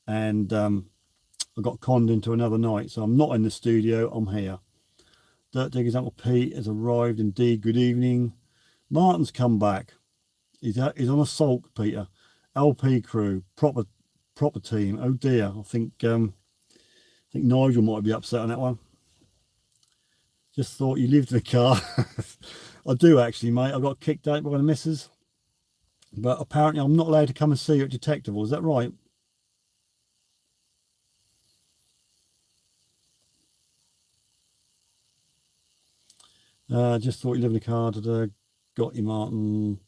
and I got conned into another night, so I'm not in the studio. I'm here. Dirt Digger's Uncle Pete has arrived. Indeed, good evening. Martin's come back. He's on a sulk, Peter. LP crew, proper team. Oh dear, I think Nigel might be upset on that one. Just thought you lived in the car. I do actually, mate. I got kicked out by the missus, but apparently I'm not allowed to come and see you at Detectable. Is that right? Just thought you lived in the car. Got you, Martin.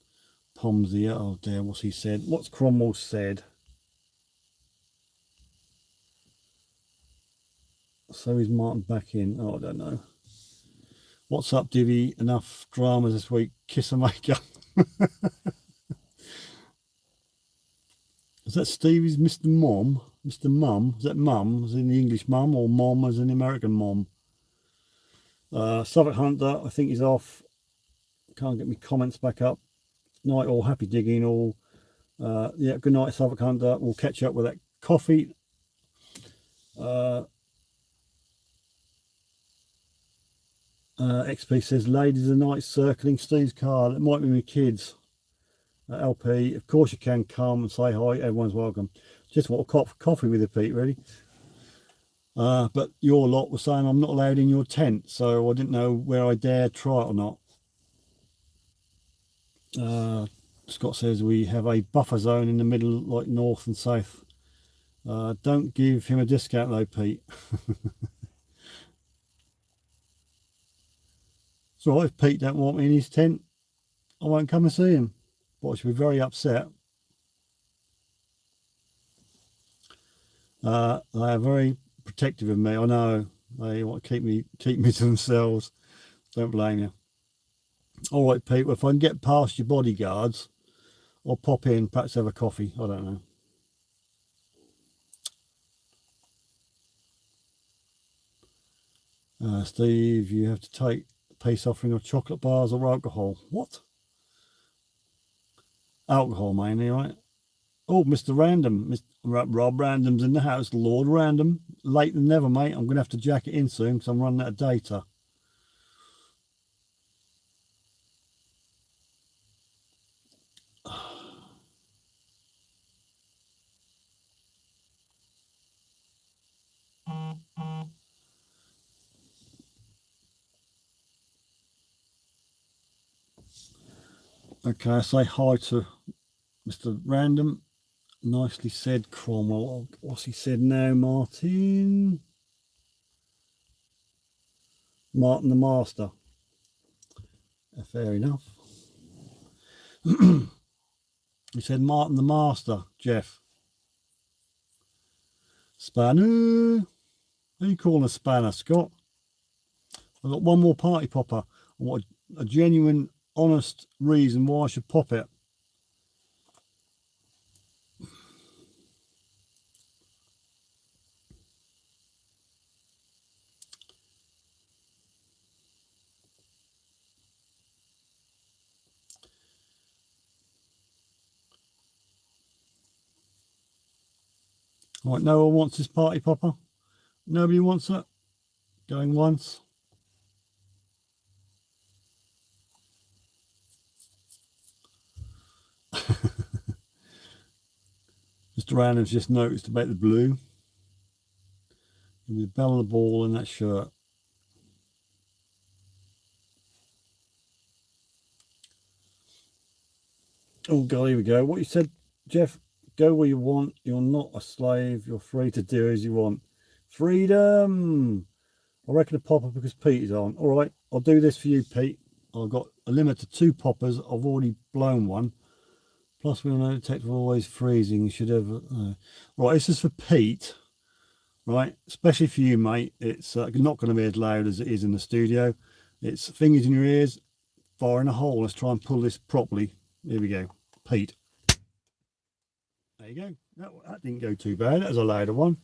Pom's here. Oh dear, what's he said? What's Cromwell said? So is Martin back in? Oh, I don't know. What's up, Divvy? Enough dramas this week. Kiss a maker. Is that Stevie's Mr. Mom? Mr. Mum? Is that mum as in the English mum, or mom as in the American mom? Suffolk Hunter, I think he's off. Can't get me comments back up. Night all, happy digging all. Yeah, good night, Suffolk Hunter. We'll catch up with that coffee. XP says, ladies of the night circling Steve's car. That might be my kids. LP, of course you can come and say hi. Everyone's welcome. Just want a coffee with you, Pete, really. But your lot was saying I'm not allowed in your tent, so I didn't know where I dare try it or not. Scott says we have a buffer zone in the middle, like north and south. Don't give him a discount though, Pete. It's all right if Pete don't want me in his tent. I won't come and see him. But I should be very upset. They are very protective of me. I know they want to keep me to themselves. Don't blame you. All right, Pete. Well, if I can get past your bodyguards, I'll pop in, perhaps have a coffee. I don't know. Steve, you have to take peace offering of chocolate bars or alcohol. What? Alcohol mainly, right? Oh, Mr. Random. Mr. Rob Random's in the house. Lord Random. Late than never, mate. I'm going to have to jack it in soon because I'm running out of data. Okay, I say hi to Mr. Random. Nicely said, Cromwell. What's he said now, Martin? Martin the Master. Fair enough. He said Martin the Master, Jeff. Spanner. Who are you calling a spanner, Scott? I've got one more party popper. I want a genuine, honest reason why I should pop it. Right, no one wants this party popper. Nobody wants it. Going once. Mr. Randall's just noticed about the blue. With the bell of the ball and that shirt. Oh God, here we go. What you said, Jeff, go where you want. You're not a slave. You're free to do as you want. Freedom. I reckon a popper because Pete is on. All right, I'll do this for you, Pete. I've got a limit to 2 poppers. I've already blown one. Plus, we all know detector always freezing. You should have. Right, this is for Pete. Right, especially for you, mate. It's not going to be as loud as it is in the studio. It's fingers in your ears, fire in a hole. Let's try and pull this properly. Here we go, Pete. There you go. That didn't go too bad. That was a louder one.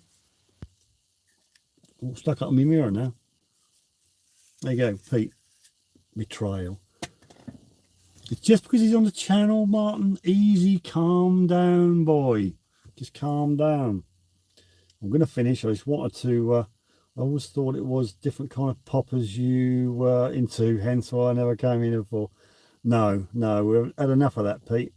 Oh, stuck up on my mirror now. There you go, Pete. Betrayal. It's just because he's on the channel, Martin. Easy, calm down, boy. Just calm down. I'm going to finish. I just wanted to. I always thought it was different kind of poppers you were into, hence why I never came in before. No, we've had enough of that, Pete.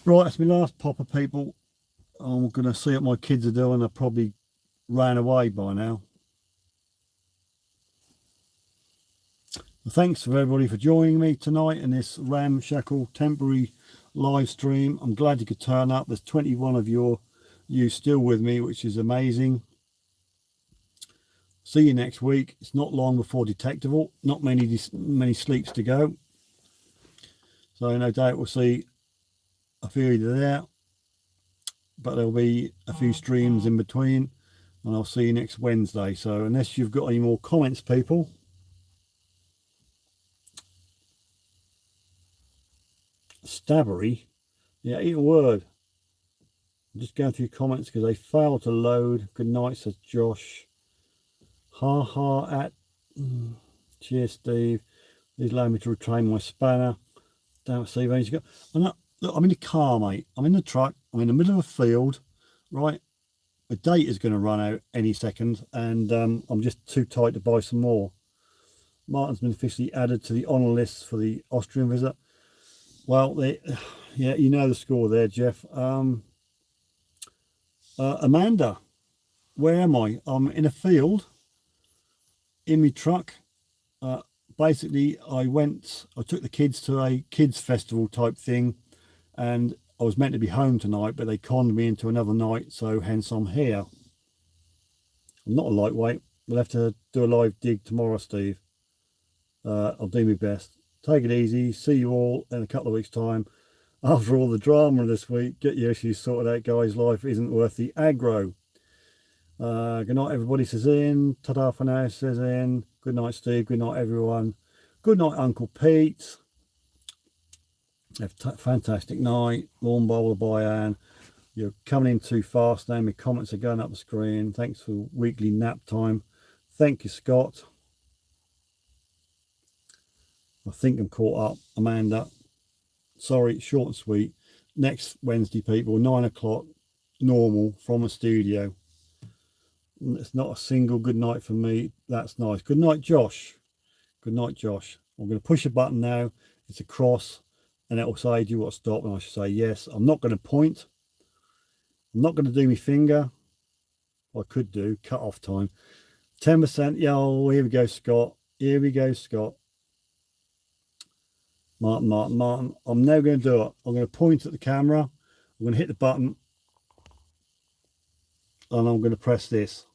Right, that's my last popper, people. I'm going to see what my kids are doing. They probably ran away by now. Thanks for everybody for joining me tonight in this ramshackle temporary live stream. I'm glad you could turn up. There's 21 of you still with me, which is amazing. See you next week. It's not long before detectable. Not many sleeps to go. So no doubt we'll see a few of you there. But there'll be a few streams in between. And I'll see you next Wednesday. So unless you've got any more comments, people. Stabbery. Yeah, eat a word. I'm just going through comments because they failed to load. Good night, says Josh. At. Cheers, Steve. Please allow me to retrain my spanner. Damn, Steve, look, I'm in the car, mate. I'm in the truck. I'm in the middle of a field, right? The date is going to run out any second, and I'm just too tight to buy some more. Martin's been officially added to the honour list for the Austrian visit. Well, yeah, you know the score there, Jeff. Amanda, where am I? I'm in a field in my truck. Basically, I took the kids to a kids festival type thing, and I was meant to be home tonight, but they conned me into another night, so hence I'm here. I'm not a lightweight. We'll have to do a live dig tomorrow, Steve. I'll do my best. Take it easy. See you all in a couple of weeks' time. After all the drama this week, get your issues sorted out, guys. Life isn't worth the aggro. Good night, everybody, says in. Ta-da for now, says in. Good night, Steve. Good night, everyone. Good night, Uncle Pete. Have a fantastic night. Lawn bowler by Anne. You're coming in too fast now. My comments are going up the screen. Thanks for weekly nap time. Thank you, Scott. I think I'm caught up. Amanda. Sorry, short and sweet. Next Wednesday, people, 9 o'clock, normal, from a studio. It's not a single good night for me. That's nice. Good night, Josh. Good night, Josh. I'm going to push a button now. It's a cross, and it will say, do you want to stop? And I should say yes. I'm not going to point. I'm not going to do my finger. I could do cut off time. 10%. Yeah, oh, here we go, Scott. Here we go, Scott. Martin. I'm now going to do it. I'm going to point at the camera. I'm going to hit the button. And I'm going to press this.